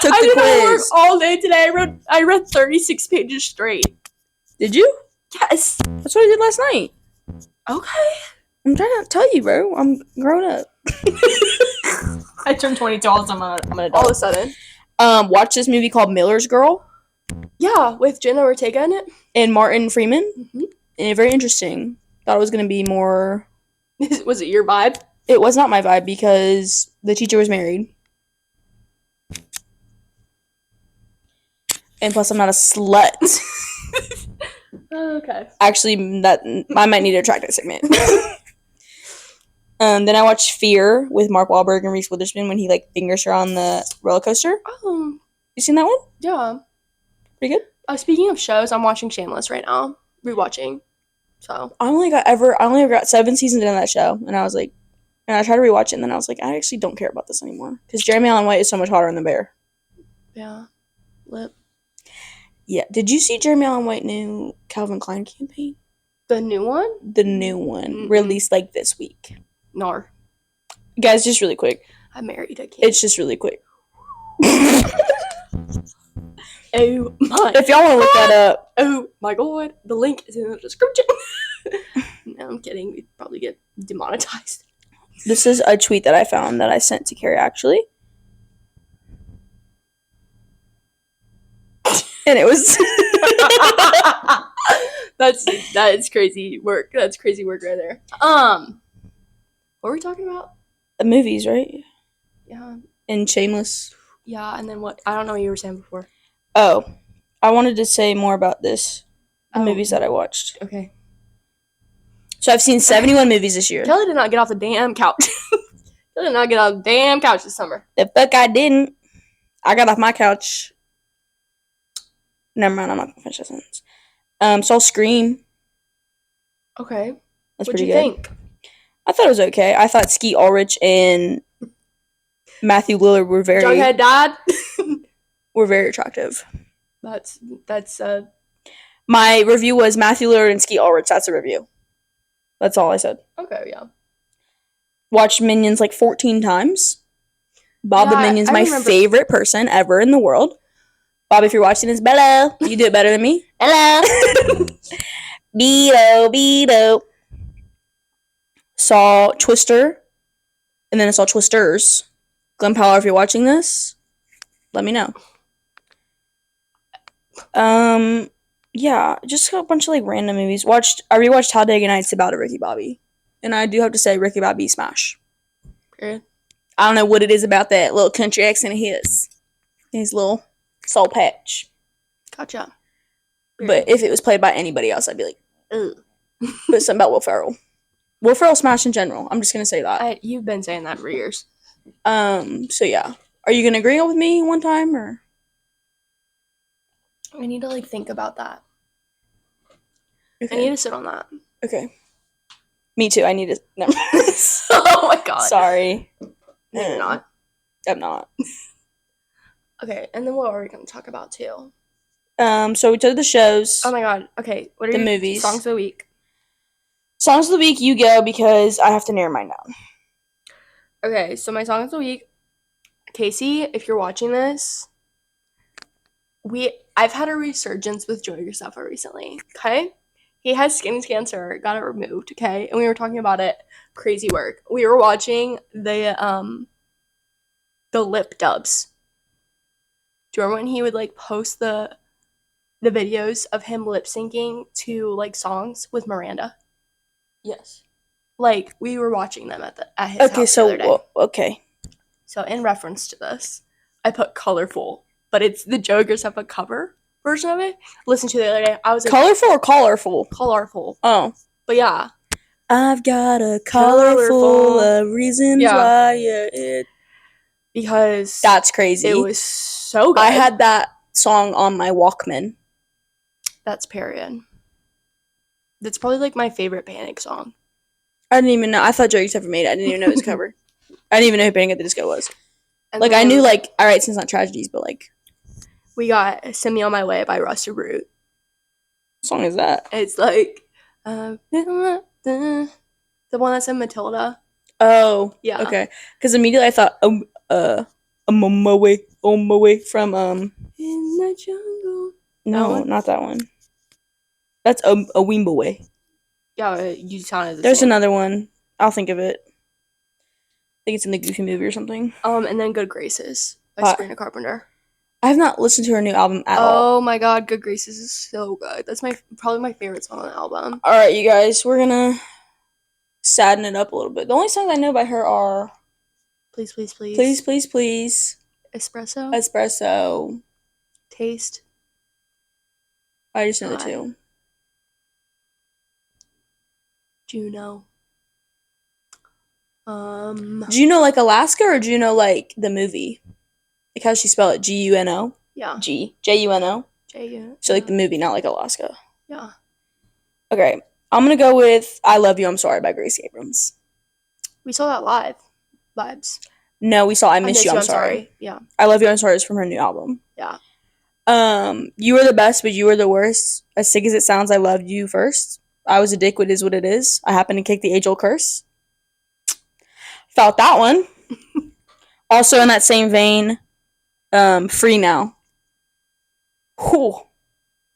Took I the did homework quiz. all day today. I read 36 pages straight. Did you? Yes. That's what I did last night. Okay. I'm trying to tell you, bro. I'm grown up. I turned 22 all the time. I'm an adult. All of a sudden. Watch this movie called Miller's Girl Yeah, with Jenna Ortega in it. and Martin Freeman. Mm-hmm. And very interesting. Thought it was going to be more... Was it your vibe? It was not my vibe because the teacher was married. And plus, I'm not a slut. Okay. Actually, that I might need to track that segment. Then I watched Fear with Mark Wahlberg and Reese Witherspoon when he like fingers her on the roller coaster. Oh, You seen that one? yeah. Pretty good. Speaking of shows, I'm watching Shameless right now. Rewatching. So. I only ever got 7 seasons into that show, and I was like, and I tried to rewatch it, and then I was like, I actually don't care about this anymore because Jeremy Allen White is so much hotter than the bear. Yeah. Lip. Yeah. Did you see Jeremy Allen White new Calvin Klein campaign? The new one? The new one Mm-mm. released like this week. Nar. Guys, just really quick. I'm married. I can't. It's just really quick. Oh my. If y'all want to look that up. Oh my god. The link is in the description. No, I'm kidding. We'd probably get demonetized. This is a tweet that I found that I sent to Carrie, actually. And it was... that is crazy work. That's crazy work right there. What were we talking about? The movies, right? Yeah. And Shameless. Yeah, and then what? I don't know what you were saying before. Oh. I wanted to say more about this. The Oh. movies that I watched. Okay. So I've seen 71 movies this year. Kelly did not get off the damn couch. Kelly did not get off the damn couch this summer. The fuck I didn't. I got off my couch. Never mind, I'm not gonna finish that sentence. Saw Scream. Okay. That's What'd pretty you good. think? I thought it was okay. I thought Skeet Ulrich and Matthew Lillard were Jughead died? very attractive. That's My review was Matthew Lillard and Skeet Ulrich. That's a review. That's all I said. okay, yeah. Watched Minions like 14 times. Bob the Yeah, Minion's I my remember. favorite person ever in the world. Bob, if you're watching this, hello. You do it better than me. Hello. Beto, Beto. Saw Twister. And then I saw Twisters. Glenn Powell, if you're watching this, let me know. Yeah, just a bunch of like random movies. I rewatched Talladega Nights about a Ricky Bobby, and I do have to say Ricky Bobby smash. Period. I don't know what it is about that little country accent of his little soul patch. Gotcha. But if it was played by anybody else, I'd be like, ugh. But something about Will Ferrell. Will Ferrell smash in general. I'm just gonna say that. You've been saying that for years. So yeah. Are you gonna agree with me one time or? I need to like think about that. Okay. I need to sit on that. Okay. Me too. I need to. No. Oh my god. Sorry. No, you're not. I'm not. Okay, and then what are we gonna talk about too? So we took the shows. Oh my god. Okay, what are the your movies? Songs of the week? Songs of the week, you go because I have to narrow mine down. Okay, so my song of the week, Casey, if you're watching this, I've had a resurgence with Joey Graceffa recently. Okay, he has skin cancer, got it removed. Okay, and we were talking about it. Crazy work. We were watching the lip dubs. Do you remember when he would like post the videos of him lip syncing to like songs with Miranda? Yes. Like we were watching them at his house the other day. Okay. So in reference to this, I put colorful, but it's the Joey Graceffa cover version of it. Listen to it the other day. I was like, colorful or colorful? Colorful. Oh. But yeah. I've got a colorful of reasons why you're because that's crazy. It was so good. I had that song on my Walkman. That's period. That's probably like my favorite Panic song. I didn't even know. I thought Joey Graceffa made it. I didn't even know it was a cover. I didn't even know who Panic at the Disco was. And like I knew like All Right, Since Not Tragedies, but like we got Send Me On My Way by Rusted Root. What song is that? It's like the one that's in Matilda. Oh, yeah. Okay. Because immediately I thought, I'm on my way from In the Jungle. No, not that one. That's a Weemba Way. Yeah, you sounded. There's another one. I'll think of it. I think it's in the Goofy movie or something. And then Good Graces by Sabrina Carpenter. I have not listened to her new album at all. Oh my god, Good Graces is so good. That's probably my favorite song on the album. All right, you guys, we're gonna sadden it up a little bit. The only songs I know by her are Please, Please, Please. Please, Please, Please. Espresso. Taste. I just know the two. Juno. Do you know like Alaska or do you know like the movie? Like how she spell it? Guno? Yeah. Juno? J-U. So like the movie, not like Alaska. Yeah. Okay. I'm gonna go with I Love You, I'm Sorry by Gracie Abrams. We saw that live. Vibes. No, we saw I Miss You, I'm Sorry. Yeah. I Love You, I'm Sorry is from her new album. Yeah. You Were the Best, but You Were the Worst. As sick as it sounds, I loved you first. I was a dick, what is what it is. I happened to kick the age-old curse. Felt that one. Also in that same vein, Free Now. Whew.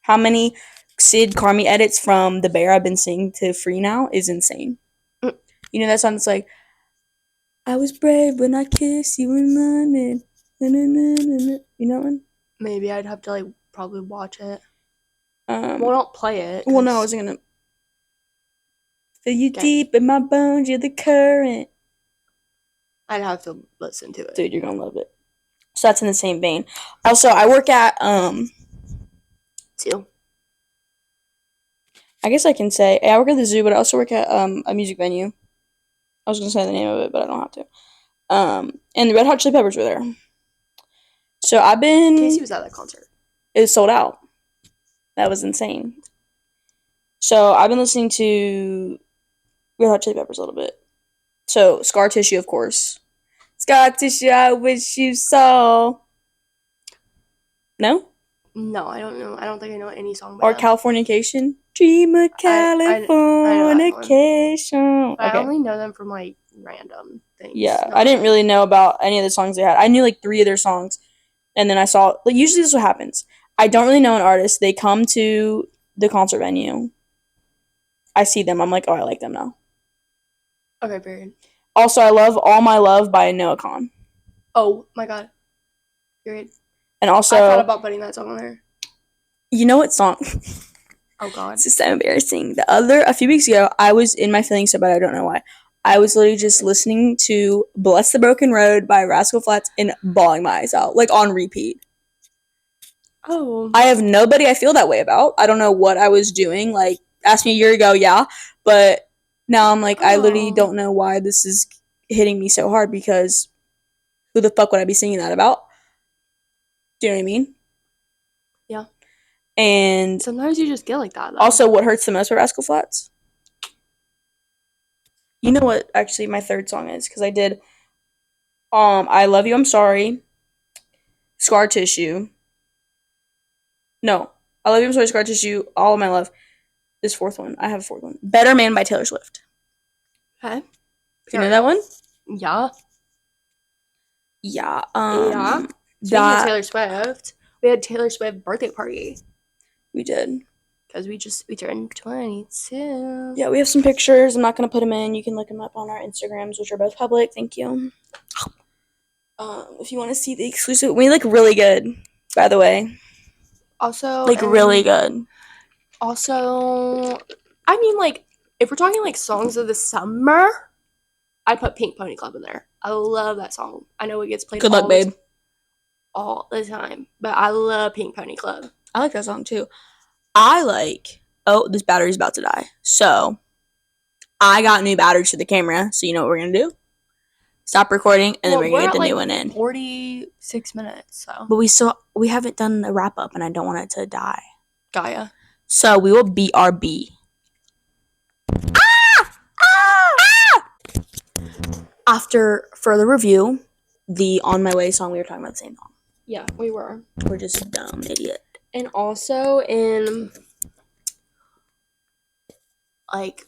How many Sid Carmi edits from The Bear I've been singing to Free Now is insane. You know that song that's like, I was brave when I kissed you in London. You know that one? Maybe I'd have to like probably watch it. Well, don't play it. Well, no, I wasn't gonna. Feel you deep in my bones, you're the current. I'd have to listen to it. Dude, you're gonna love it. So that's in the same vein. Also, I work at Zoo. I guess I can say I work at the zoo, but I also work at a music venue. I was gonna say the name of it, but I don't have to. And the Red Hot Chili Peppers were there. So I've been. Casey was at that concert. It was sold out. That was insane. So I've been listening to Red Hot Chili Peppers a little bit. So Scar Tissue, of course. Scar Tissue, I wish you saw. No? No, I don't know. I don't think I know any song by Or them. Californication. Dream of Californication. I only know them from like random things. Yeah, I didn't really know about any of the songs they had. I knew like 3 of their songs, and then I saw. Like usually, this is what happens. I don't really know an artist. They come to the concert venue. I see them. I'm like, oh, I like them now. Okay, period. Also, I love All My Love by Noah Khan. Oh my god. Period. And also, I thought about putting that song on there. You know what song? Oh God. This is so embarrassing. A few weeks ago, I was in my feelings so bad, I don't know why. I was literally just listening to Bless the Broken Road by Rascal Flatts and bawling my eyes out, like on repeat. Oh. I have nobody I feel that way about. I don't know what I was doing. Like, asked me a year ago, yeah. But now I'm like, I literally don't know why this is hitting me so hard, because who the fuck would I be singing that about? Do you know what I mean? Yeah. And sometimes you just get like that, though. Also, what hurts the most for Rascal Flatts? You know what actually my third song is? Because I did I Love You, I'm Sorry, Scar Tissue. No. I Love You, I'm Sorry, Scar Tissue, All of My Love. This fourth one. I have a fourth one. Better Man by Taylor Swift. Okay. Do you know that one? Yeah. Yeah. Yeah. Speaking of Taylor Swift, we had Taylor Swift birthday party. We did. Because we turned 22. Yeah, we have some pictures. I'm not going to put them in. You can look them up on our Instagrams, which are both public. Thank you. If you want to see the exclusive, we look really good, by the way. Also, like really good. Also, I mean, like, if we're talking like songs of the summer, I'd put Pink Pony Club in there. I love that song. I know it gets played Good luck, babe. All the time, but I love Pink Pony Club. I like that song too. Oh, this battery's about to die. So, I got new batteries for the camera. So, you know what we're going to do? Stop recording, and then we're going to get the new one in. 46 minutes, so. But we haven't done a wrap up, and I don't want it to die. Gaia. So, we will BRB. After further review, the On My Way song, we were talking about the same song. Yeah, we were. We're just a dumb idiot. And also in, like,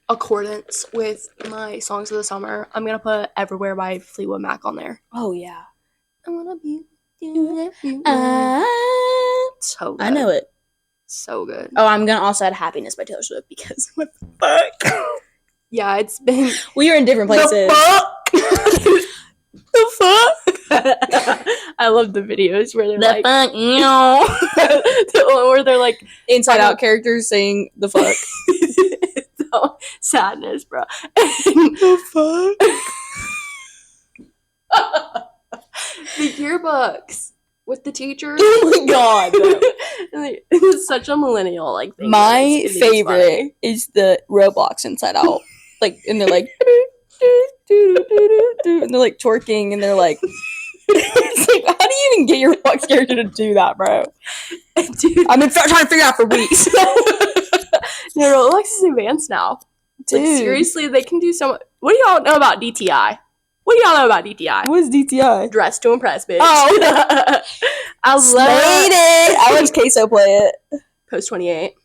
accordance with my songs of the summer, I'm gonna put Everywhere by Fleetwood Mac on there. Oh yeah. I wanna be everywhere. So good. I know it. So good. Oh, I'm gonna also add Happiness by Taylor Swift, because what the fuck? Yeah, it's been. We are in different places. The fuck? The fuck? I love the videos where they're like, fuck, you know. The one where they're like Inside Out characters saying the fuck. So, sadness, bro. The fuck? The yearbooks with the teachers. Oh my god. It's such a millennial like thing. My favorite is the Roblox Inside Out. Like, and they're like, and they're like twerking, and they're like, it's like, how do you even get your Roblox character to do that, bro? Dude, I've been trying to figure it out for weeks. No, Roblox is advanced now. Dude. Like, seriously, they can do so much. What do y'all know about DTI? What do y'all know about DTI? What is DTI? Dress to Impress, bitch. Oh. I love it. I watched Queso play it. Post 28.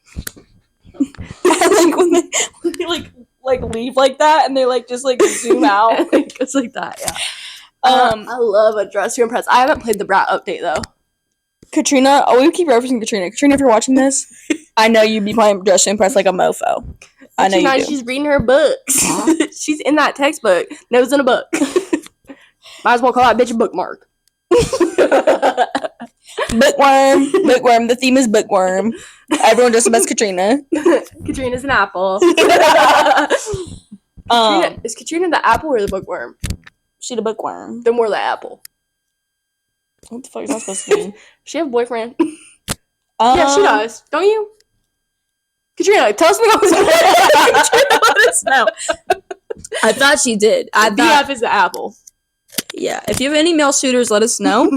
I like when they like leave like that, and they like just like zoom out. It's like that, yeah. I love a Dress to Impress. I haven't played the Brat update though. Katrina, we keep referencing Katrina. Katrina, if you're watching this, I know you'd be playing Dress to Impress like a mofo. I know you do. She's reading her books. She's in that textbook. Nose in a book. Might as well call that bitch a bookmark. Bookworm. The theme is bookworm. Everyone just about Katrina. Katrina's an apple. Is Katrina the apple or the bookworm? She the bookworm. Then we're the apple. What the fuck is that supposed to mean? She have a boyfriend. Yeah, she does. Don't you? Katrina, tell us what was Katrina, let us know. I thought she did. BF is the apple. Yeah. If you have any male suitors, let us know.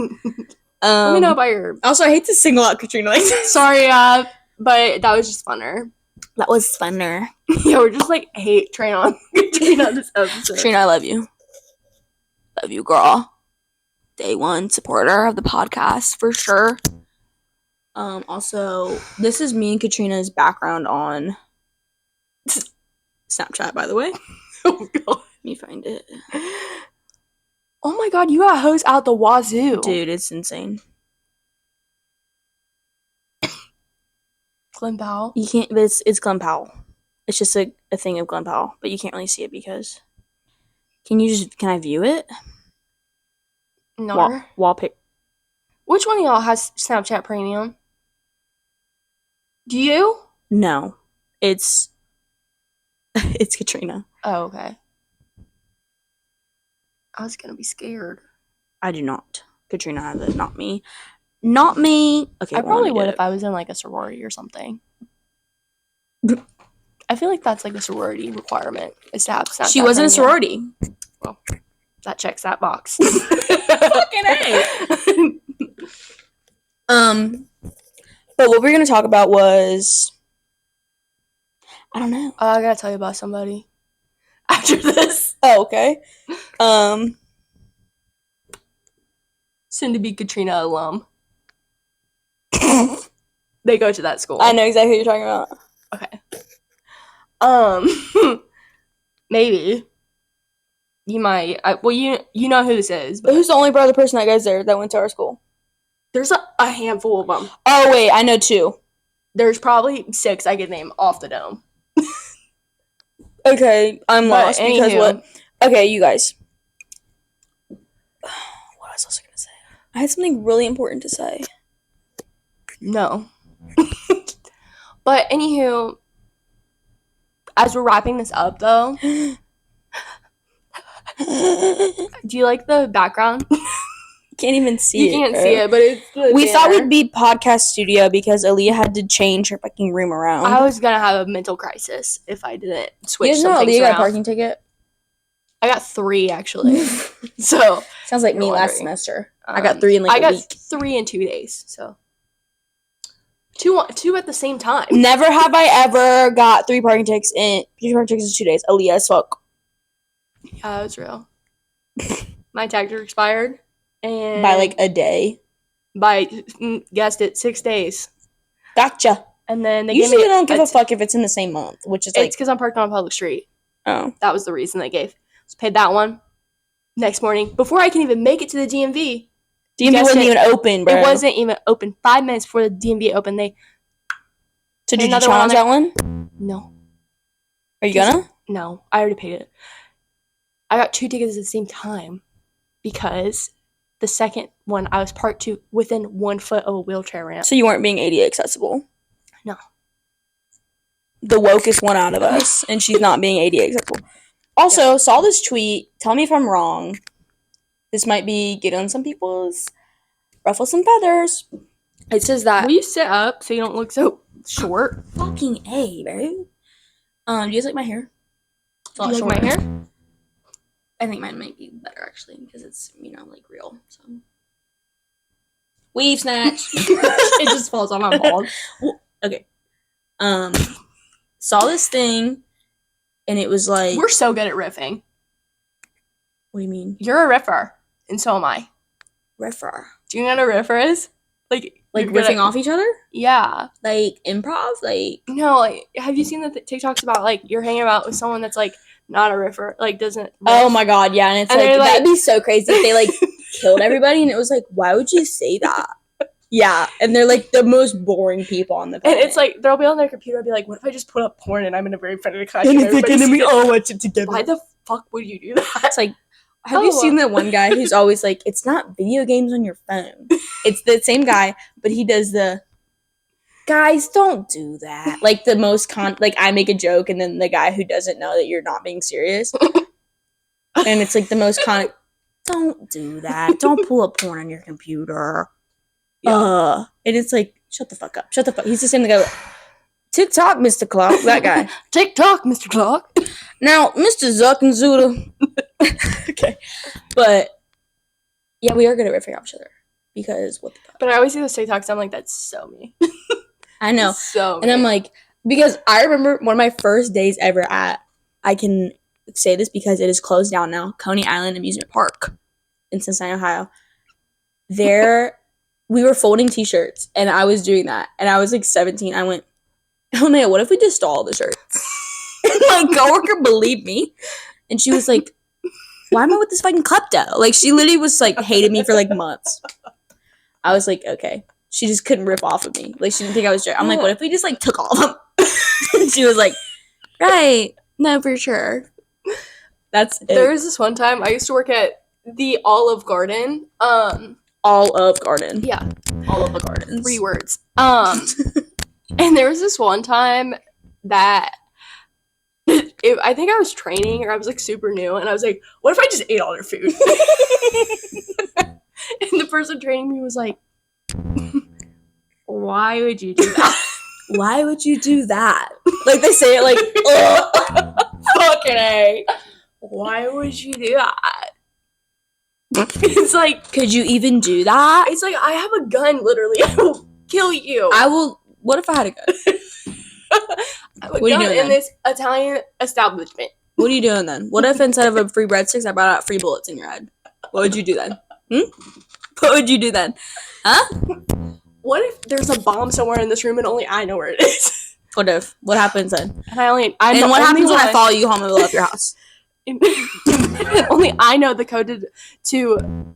Let me know about your. Also, I hate to single out Katrina like this. Sorry, but that was just funner. That was funner. Yeah, we're just like hate train on Katrina this episode. Katrina, I love you. Love you, girl. Day one supporter of the podcast for sure. Also, this is me and Katrina's background on Snapchat, by the way. Oh god. Let me find it. Oh my god, you got hoes out the wazoo. Dude, it's insane. Glen Powell? You can't, but it's Glen Powell. It's just a thing of Glen Powell, but you can't really see it because. Can I view it? No. Wallpaper. Which one of y'all has Snapchat Premium? Do you? No. It's Katrina. Oh, okay. I was gonna be scared. I do not. Katrina has it, not me. Not me. Okay, I well, probably would if I was in like a sorority or something. I feel like that's like a sorority requirement is to have Snapchat. She wasn't a sorority. Well, that checks that box. Fucking A. But what we're gonna talk about was, I don't know. I gotta tell you about somebody after this. Oh, okay. Soon to be Katrina alum. They go to that school. I know exactly what you're talking about. Okay. Maybe. You might. You know who this is. But who's the only brother person that goes there that went to our school? There's a handful of them. Oh, wait. I know 2. There's probably 6 I could name off the dome. Okay. I'm lost because what? Okay, you guys. What was I also going to say? I had something really important to say. No. But anywho, as we're wrapping this up, though, do you like the background? Can't even see it. You can't see it, but it's we thought we'd be podcast studio because Aaliyah had to change her fucking room around. I was gonna have a mental crisis if I didn't switch some things Aaliyah around. got a parking ticket? I got 3 actually. So sounds like me last semester. I got 3 in like a week. I got 3 in 2 days. So two at the same time. Never have I ever got 3 parking tickets in 2 days. Aaliyah as fuck. Yeah, that was real. My tag expired. And by like a day. By, guessed it, 6 days. Gotcha. And then they usually don't give a fuck if it's in the same month, which is like. It's because I'm parked on a public street. Oh. That was the reason they gave. So paid that one. Next morning, before I can even make it to the DMV. DMV wasn't even open, bro. It wasn't even open. 5 minutes before the DMV opened, So did you challenge that one? No. Are you gonna? No, I already paid it. I got 2 tickets at the same time because the second one I was parked to within 1 foot of a wheelchair ramp. So you weren't being ADA accessible? No. The wokest one out of us, and she's not being ADA accessible. Also, saw this tweet. Tell me if I'm wrong. This might be get on some people's ruffle some feathers. It says that. Will you sit up so you don't look so short? Fucking A, bro. Do you guys like my hair? Do you like my hair? I think mine might be better actually because it's like real. So weave snatch. It just falls on my bald. Okay. Saw this thing, and it was like we're so good at riffing. What do you mean? You're a riffer, and so am I. Riffer. Do you know what a riffer is? Like riffing off each other? Yeah. Like improv? Like no. Like have you seen the TikToks about like you're hanging out with someone that's like not a riffer, like doesn't riff? Oh my god, yeah, and it's and like that'd be so crazy if they like killed everybody, and it was like, why would you say that? Yeah, and they're like the most boring people on the planet. And it's like they'll be on their computer and be like, what if I just put up porn and I'm in a very friendly class and then we all watch it together? Why the fuck would you do that? It's like, have you seen that one guy who's always like, it's not video games on your phone. It's the same guy, but he does the guys don't do that. Like the most like I make a joke and then the guy who doesn't know that you're not being serious. And it's like the most don't do that. Don't pull up porn on your computer. Yeah. And it's like, shut the fuck up. Shut the fuck. He's the same guy. TikTok, Mr. Clock. That guy. TikTok, Mr. Clock. Now, Mr. Zuck and Zuda. Okay. But, yeah, we are good at riffing off each other. Because, what the fuck? But I always see those TikToks, I'm like, that's so me. I know. So and I'm like, because I remember one of my first days ever I can say this because it is closed down now, Coney Island Amusement Park in Cincinnati, Ohio. There, we were folding t-shirts, and I was doing that. And I was like 17. I went, oh man, what if we just stole all the shirts? And my coworker believed me. And she was like, why am I with this fucking klepto? Like, she literally was like, hated me for like months. I was like, okay. She just couldn't rip off of me. Like, she didn't think I was joking. I'm like, what if we just like took all of them? And she was like, right. No, for sure. That's it. There was this one time I used to work at the Olive Garden. All of garden. Yeah. All of the gardens. 3 words. And there was this one time that I think I was training or I was like super new and I was like, what if I just ate all their food? And the person training me was like, why would you do that? Why would you do that? Like they say it like, fucking A. Why would you do that? It's like, could you even do that? it's like, I have a gun, literally. I will kill you. I will. What if I had a gun? I have a What are you gun doing in then? this Italian establishment. What are you doing then? What if instead of a free breadsticks, I brought out free bullets in your head? What would you do then? What would you do then? Huh? What if there's a bomb somewhere in this room and only I know where it is? What if? What happens then? And I'm And what happens when I one. follow you home and blow up your house? And only I know the code to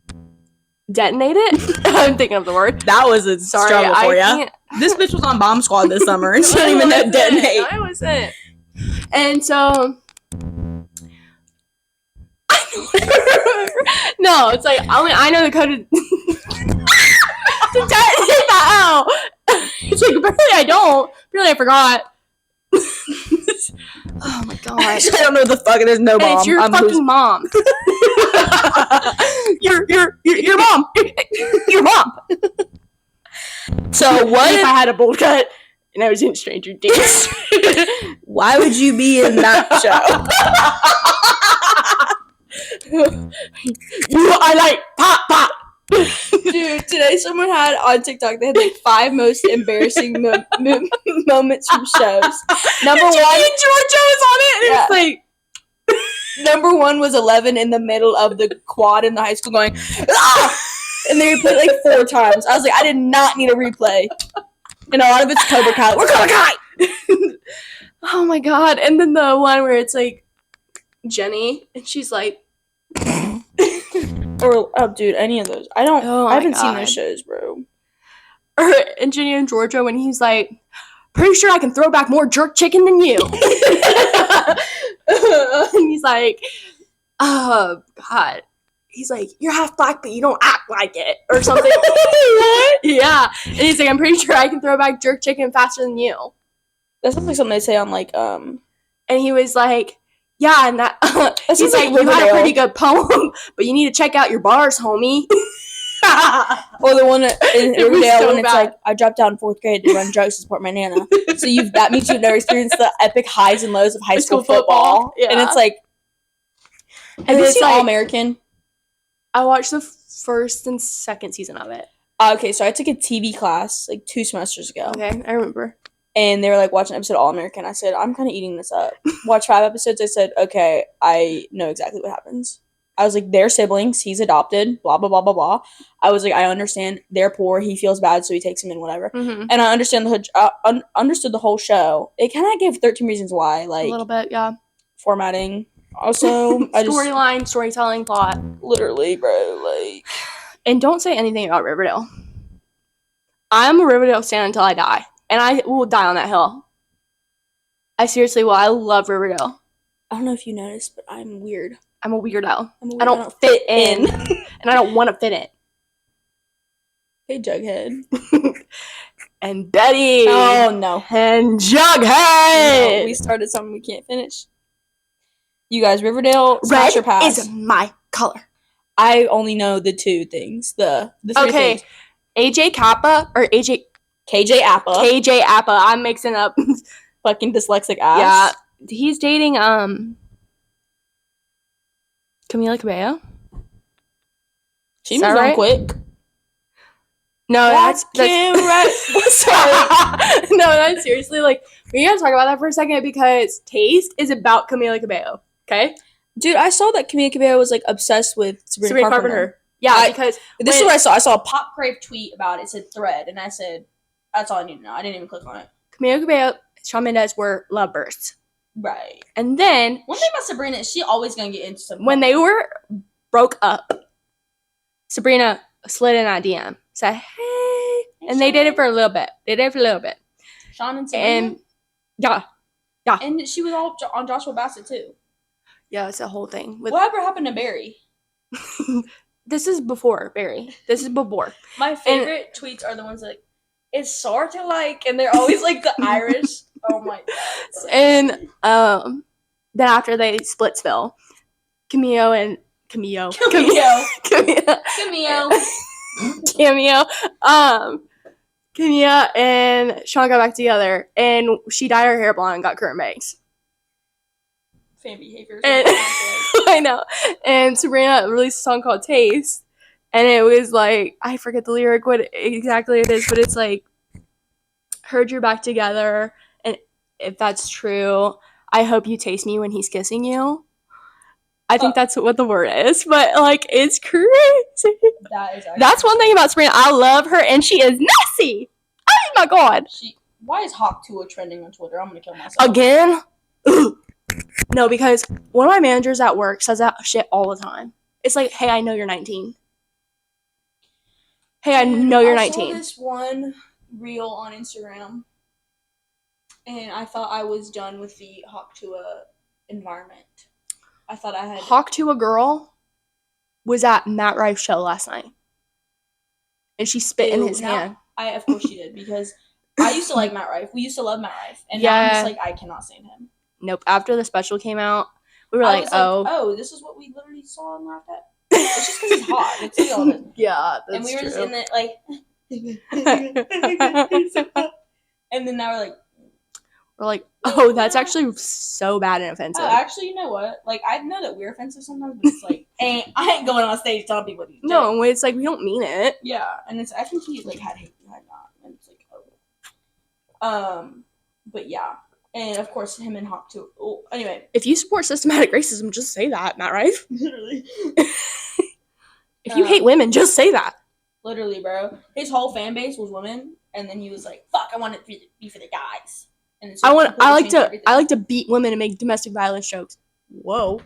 detonate it. I'm thinking of the word. That was a struggle for you. This bitch was on Bomb Squad this summer and she don't even know detonate. I wasn't. And so, no, it's like only I know the code to detonate that out. It's like apparently I don't. Apparently I forgot. Oh my gosh. I don't know the fuck. There's no bomb. And it's your fucking mom. your mom. Your mom. So what if if I had a bowl cut and I was in Stranger Things? Why would you be in that show? You are like pop pop. Dude, today someone had on TikTok, they had like 5 most embarrassing moments from shows. Number one, Georgia was on it, and Yeah. it's like number 1 was 11 in the middle of the quad in the high school going, ah! And they replayed like 4 times. I was like, I did not need a replay. And a lot of it's Cobra Kai. We're Cobra Kai! oh my god. And then the one where it's like Jenny, and she's like, Or, oh, dude, any of those. I haven't seen those shows, bro. or and Jenny and Georgia when he's like, pretty sure I can throw back more jerk chicken than you. And he's like, oh god. He's like, you're half black, but you don't act like it, or something. What? Yeah. And he's like, I'm pretty sure I can throw back jerk chicken faster than you. That sounds like something they say on, like, And he was like, yeah, and that he's sounds like, like you had a Riverdale. pretty good poem, but you need to check out your bars, homie. or the one in It was Riverdale so when it's bad. like, I dropped out in 4th grade to run drugs to support my nana. So that means you've never experienced the epic highs and lows of high school football. Yeah. And it's like, have you it's seen like- All American? I watched the first and second season of it. Okay, so I took a TV class like 2 semesters ago. Okay, I remember. And they were like, watch an episode of All American. I said, I'm kind of eating this up. Watch 5 episodes. I said, okay, I know exactly what happens. I was like, they're siblings. He's adopted. Blah, blah, blah, blah, blah. I was like, I understand. They're poor. He feels bad, so he takes him in, whatever. Mm-hmm. And I understand understood the whole show. It kind of gave 13 Reasons Why, A like little bit, yeah. formatting. Also, I just Storyline, storytelling, plot. literally, bro, like And don't say anything about Riverdale. I'm a Riverdale stan until I die. And I will die on that hill. I seriously will. I love Riverdale. I don't know if you noticed, but I'm weird. I'm a weirdo. I'm a weird. I don't fit in. And I don't want to fit in. Hey, Jughead. And Betty. Oh no. And Jughead. No, we started something we can't finish. You guys, Riverdale, smash or Red pass? is my color. I only know the 2 things. The 3 Okay. things. AJ Kappa or AJ KJ Appa. KJ Appa. I'm mixing up. Fucking dyslexic ass. Yeah. He's dating Camila Cabello. She Is moves that on right? quick. No, that's right. no, that's seriously like we gotta talk about that for a second because Taste is about Camila Cabello. Okay, Dude, I saw that Camila Cabello was like obsessed with Sabrina Carpenter. Yeah, because This is what I saw. I saw a Pop Crave tweet about it. It said thread, and I said, that's all I need to know. I didn't even click on it. Camila Cabello, Shawn Mendes were lovebirds, Right. and then One thing about Sabrina is she always gonna get into something. when they were broke up, Sabrina slid in that DM, said hey, and they did it for a little bit. Sean and Sabrina. And yeah, And she was all on Joshua Bassett too. yeah, it's a whole thing with Whatever happened to Barry? This is before, Barry. This is before. My favorite tweets are the ones that, it's sort of like, and they're always like the Irish. Oh my god. So and then after they Splitsville, Cameo Cameo and Sean got back together, and she dyed her hair blonde and got current bangs. Fan behaviors. And I know. And Sabrina released a song called Taste, and it was like, I forget the lyric what exactly it is, but it's like, heard you're back together, and if that's true, I hope you taste me when he's kissing you. I think that's what the word is, but like, it's crazy. That's one thing about Sabrina. I love her, and she is messy. Oh my god. Why is Hawk Tua trending on Twitter? I'm gonna kill myself again. No, because one of my managers at work says that shit all the time. It's like, hey, I know you're 19. Hey, I know you're 19. I saw this one reel on Instagram, and I thought I was done with the Hawk Tua environment. I thought I had... Hawk Tua girl was at Matt Rife's show last night, and she spit in his hand. Of course she did, because I used to like Matt Rife. We used to love Matt Rife, and now I'm just like, I cannot stand him. Nope. After the special came out, we were like, oh, this is what we literally saw and laughed at. It's just because he's hot. It's like all this. Yeah, that's and we were true. just in it like, and then now we're like, oh, that's actually so bad and offensive. Oh, actually, you know what? Like, I know that we're offensive sometimes, but it's like, I ain't going on stage telling people what he's doing. No, it's like, we don't mean it. Yeah, and I think he like had hate behind that, and it's like, oh. But yeah. And, of course, him and Hawk, too. Oh, anyway. If you support systematic racism, just say that, Matt Rife. Literally. If you hate women, just say that. Literally, bro. His whole fan base was women, and then he was like, fuck, I want it to be for the guys. And I like to beat women and make domestic violence jokes. Whoa.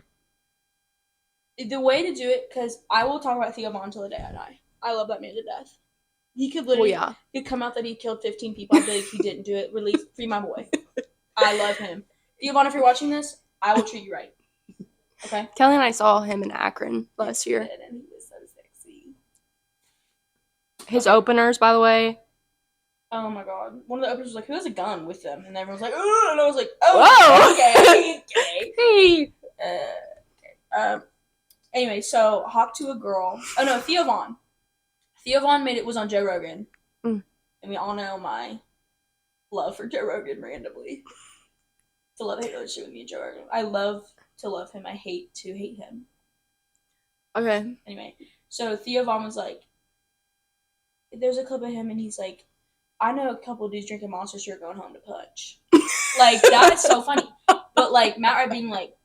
The way to do it, because I will talk about Theo Von until the day I die. I love that man to death. He could literally he'd come out that he killed 15 people. I'd be like, he didn't do it. Release, free my boy. I love him. Theo Von, if you're watching this, I will treat you right. Okay? Kelly and I saw him in Akron last year. And he was so sexy. His openers, by the way. Oh my god. One of the openers was like, who has a gun with them? And everyone was like, ooh, and I was like, oh, whoa! Okay. Hey! Anyway, so, Hawk to a girl. Oh no, Theo Von. Theo Von was on Joe Rogan. And we all know my love for Joe Rogan randomly. It's a love-hate relationship with me and Joe Rogan. I love to love him. I hate to hate him. Okay. Anyway, so Theo Von was like, there's a clip of him and he's like, I know a couple of dudes drinking Monsters who are going home to punch. Like, that is so funny. But, like, Matt Wright being like,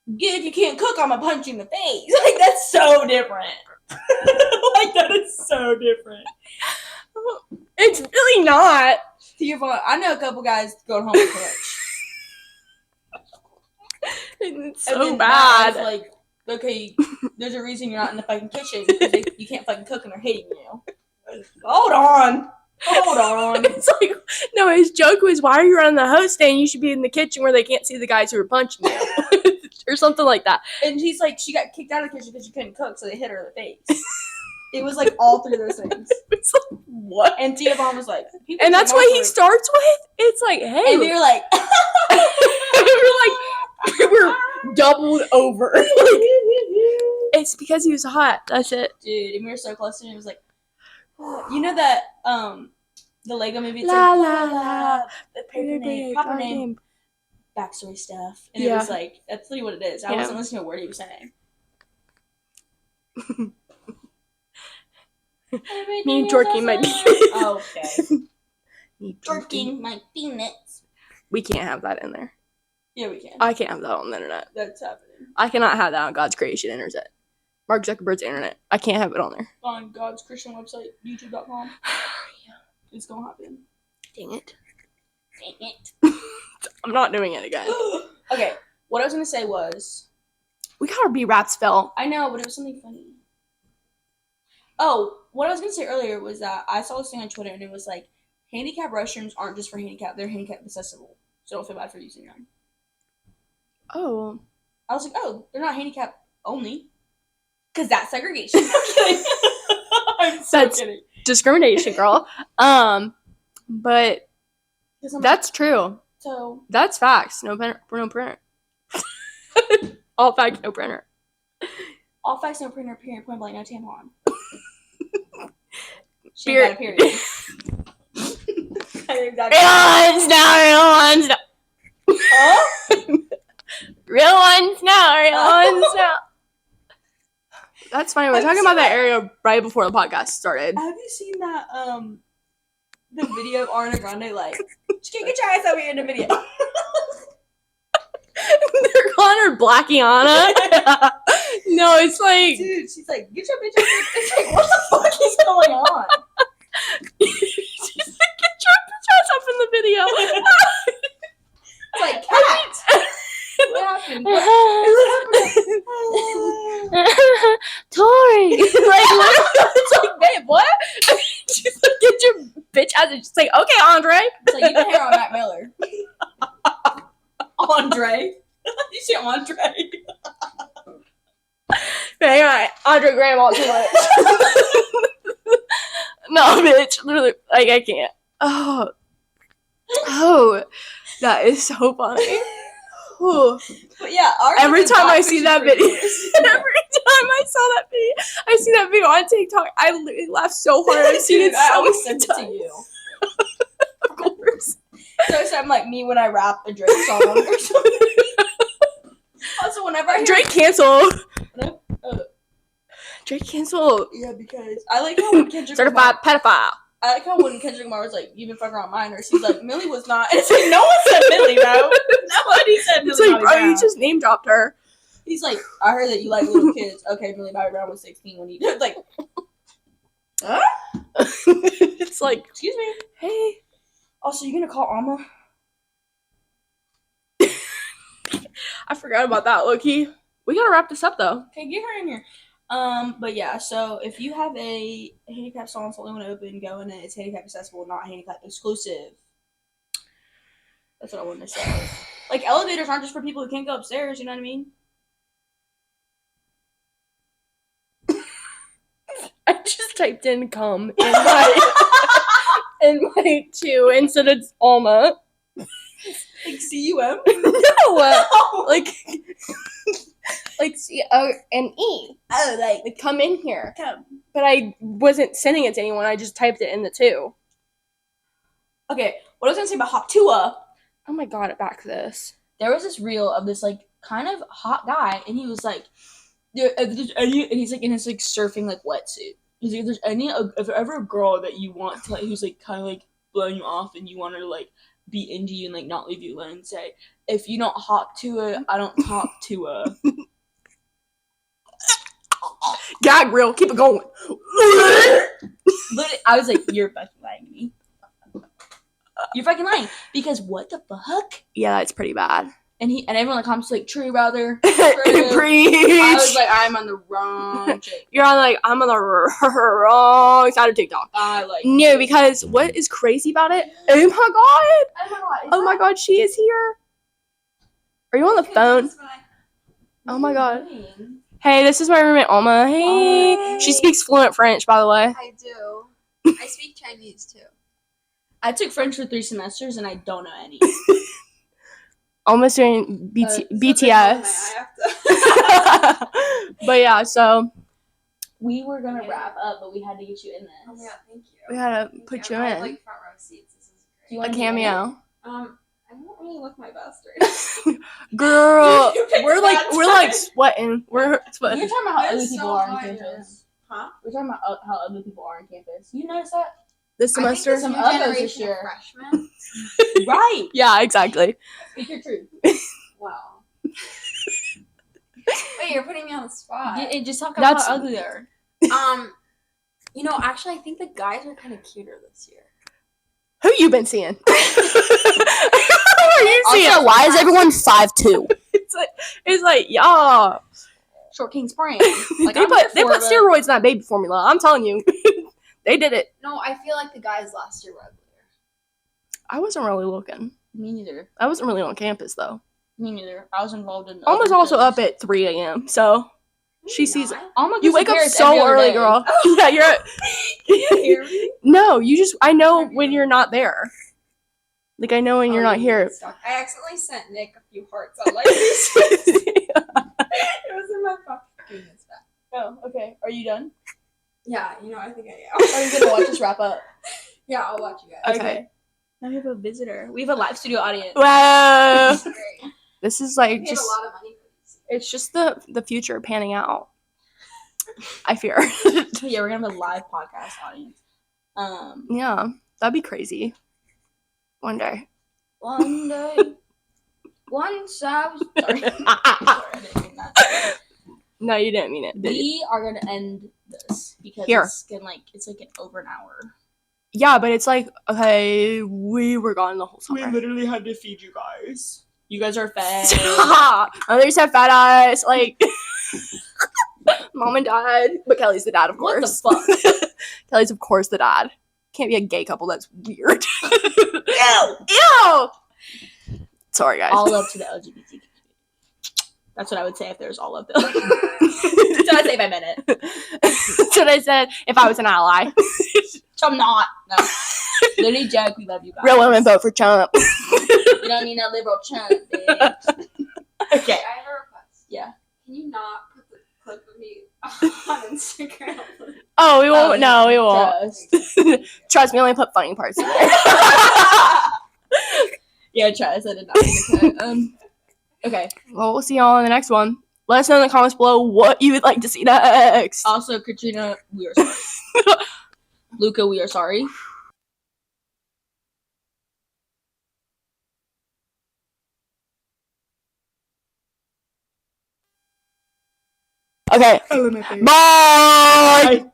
good, if you can't cook, I'm going to punch you in the face. Like, that's so different. Like, that is so different. It's really not. Theo Von, I know a couple guys going home to punch. It's so bad. Like, okay, there's a reason you're not in the fucking kitchen because you can't fucking cook and they're hating you. Hold on. It's like, no, his joke was, why are you running the host stand? You should be in the kitchen where they can't see the guys who are punching you. Or something like that. And he's like, she got kicked out of the kitchen because she couldn't cook, so they hit her in the face. It was like all three of those things. It's like, what? And Tia Von was like, and that's what he starts with? It's like, hey. And we were like, we were doubled over. Like, it's because he was hot. That's it. Dude, and we were so close to him. It was like, you know that, the Lego movie? It's la, like, la, la. The proper name. Backstory stuff. And it was like, that's literally what it is. I wasn't listening to a word he was saying. Me twerking my penis. Oh, okay. Me twerking my penis. We can't have that in there. Yeah, we can. I can't have that on the internet. That's happening. I cannot have that on God's creation internet. Mark Zuckerberg's internet. I can't have it on there. On God's Christian website, youtube.com. Yeah. It's gonna happen. Dang it. Dang it. I'm not doing it again. Okay, what I was gonna say was... We gotta be raps, Phil. I know, but it was something funny. Oh, what I was gonna say earlier was that I saw this thing on Twitter and it was like, handicap restrooms aren't just for handicap, they're handicap accessible. So don't feel bad for using them. Oh. I was like, oh, they're not handicap only. Because that's segregation. I'm kidding. I'm so That's kidding. discrimination, girl. But that's true. So That's facts. No printer. No printer. All facts, no printer. all facts, no printer. Period. Point blank. No tampon. She Period. got a period. Real ones now. Real ones now. Huh? Real ones now. Real ones now. That's funny. We're talking about that area right before the podcast started. Have you seen that the video of Ariana Grande like, she can't get your ass over here in the video. They're calling her Blackiana. No, it's like, Dude, she's like, get your bitch over here. It's like, what the fuck is going on? she's like, get your ass up in the video. It's like, cat. What happened? Tori. Like, literally, it's like, babe, what? She's like, get your bitch ass. And she's like, okay, Andre. It's like, you can hear on Matt Miller. Andre. You say Andre. Hang on, Andre Graham all too much. No, bitch, literally, like, I can't. Oh, that is so funny. Ooh. But yeah, every time I see that video, I see that video on TikTok, I literally laugh so hard. I've seen it I so always many send it times. to you. Of course. So I sound like me when I rap a Drake song or something. Also, whenever I hear Drake canceled. No? Drake canceled. Yeah, because I like how when Kendrick Certified pedophile. I like how when Kendrick Lamar was like, "You've been fucking around minors," he's like, "Millie was not." And it's like, no one said Millie, bro. Nobody said Millie. It's like, bro, Bobby you Brown. just name dropped her. He's like, I heard that you like little kids. Okay, Millie Bobby Brown was 16 when he did. Like, huh? It's like, Excuse me. hey. Also, you gonna call Alma? I forgot about that, Loki. We gotta wrap this up though. Okay, get her in here. But yeah, so if you have a handicap stall and only want to open, go in it. It's handicap accessible, not handicap exclusive. That's what I wanted to say. Like, elevators aren't just for people who can't go upstairs, you know what I mean? I just typed in "cum" in my two instead of Alma. Like C-U-M? No, like C-O-N-E. Oh, Like, come in here. come. But I wasn't sending it to anyone. I just typed it in the two. Okay, what I was gonna say about Hoptua, Oh my god, back this. there was this reel of this, like, kind of hot guy, and he was like, and he's like in his like surfing like wetsuit. He's like, if ever a girl that you want to like, who's like kind of like blowing you off and you want her to like be into you and like not leave you alone, say, if you don't hop to it, I don't talk to her. Gag reel, keep it going. Literally, I was like, you're fucking lying to me. You're fucking lying because what the fuck? Yeah, that's pretty bad. And everyone in the comments was like, true, brother. Preach. I was like, I'm on the wrong chick. You're on like, I'm on the wrong side of TikTok. I like No, because what is crazy about it? Oh my god! Oh my god, she is here. Are you on the phone? Oh my god. Hey, this is my roommate Alma. Hey. Hi. She speaks fluent French, by the way. I do. I speak Chinese too. I took French for 3 semesters and I don't know any. Almost doing BTS. But yeah, so We were gonna wrap up, but we had to get you in this. Oh my god, thank you. we gotta Thank put you. you I have, in. like front row seats. This is Do you great. A wanna be in it? cameo. I don't really look my best right now. Girl, You picked we're that like time. sweating. We're We're sweating. talking about how It's ugly so people are on hot here. campus. Huh? We're talking about how ugly people are on campus. You notice that? This I think semester? this Some new others generation this year. of freshmen. Right. Yeah, exactly. Speak your truth. Wow. Wait, you're putting me on the spot. Just talk about That's- how ugly they are. Actually, I think the guys are kind of cuter this year. Who you been seeing? Who are you seeing? Also, why is everyone 5'2"? It's like, y'all. Short King Spring. They put steroids in that baby formula. I'm telling you. They did it. No, I feel like the guys last year were uglier. I wasn't really looking. Me neither. I wasn't really on campus though. Me neither. I was involved in. Almost other also things. up at 3 a.m. So She sees it. Alma You goes wake to up Paris so every other early, day. girl. Yeah, you're. You hear me? No, you just. I know when you're not there. Like I know when you're not here. I accidentally sent Nick a few hearts on like it was in my pocket. Oh, okay. Are you done? Yeah, you know, I think I Are am. you gonna watch us wrap up? Yeah, I'll watch you guys. Okay. Now we have a visitor. We have a live studio audience. Wow. Great. This is We like paid just. a lot of money for these. It's just the future panning out. I fear. Yeah, we're gonna have a live podcast audience. Yeah, that'd be crazy. One day. One day, once I was sorry. Sorry, I didn't mean that. No, you didn't mean it. Did you? We are gonna end this because Here. it's like over an hour. Yeah, but it's like, okay, we were gone the whole summer. literally had to feed you guys. You guys are fed. Stop! Others have fat eyes. Like, mom and dad. But Kelly's the dad, of What the course. fuck? Kelly's, of course, the dad. Can't be a gay couple. That's weird. Ew! Ew! Sorry, guys. All up to the LGBT community. That's what I would say if there's all of them. That's what I say if I meant it. That's what I said if I was an ally. I'm not. No. Literally, joke. We love you guys. Real women vote for Trump. We don't need no liberal chump, bitch. Okay. I have a request. Yeah. Can you not put the clip of me on Instagram? Oh, we won't. Oh, no, we won't. Trust. Trust me, only put funny parts in there. Yeah, trust. I did not mean to cut. Okay. Well, we'll see y'all in the next one. Let us know in the comments below what you would like to see next. Also, Katrina, we are sorry. Luca, we are sorry. Okay. Bye.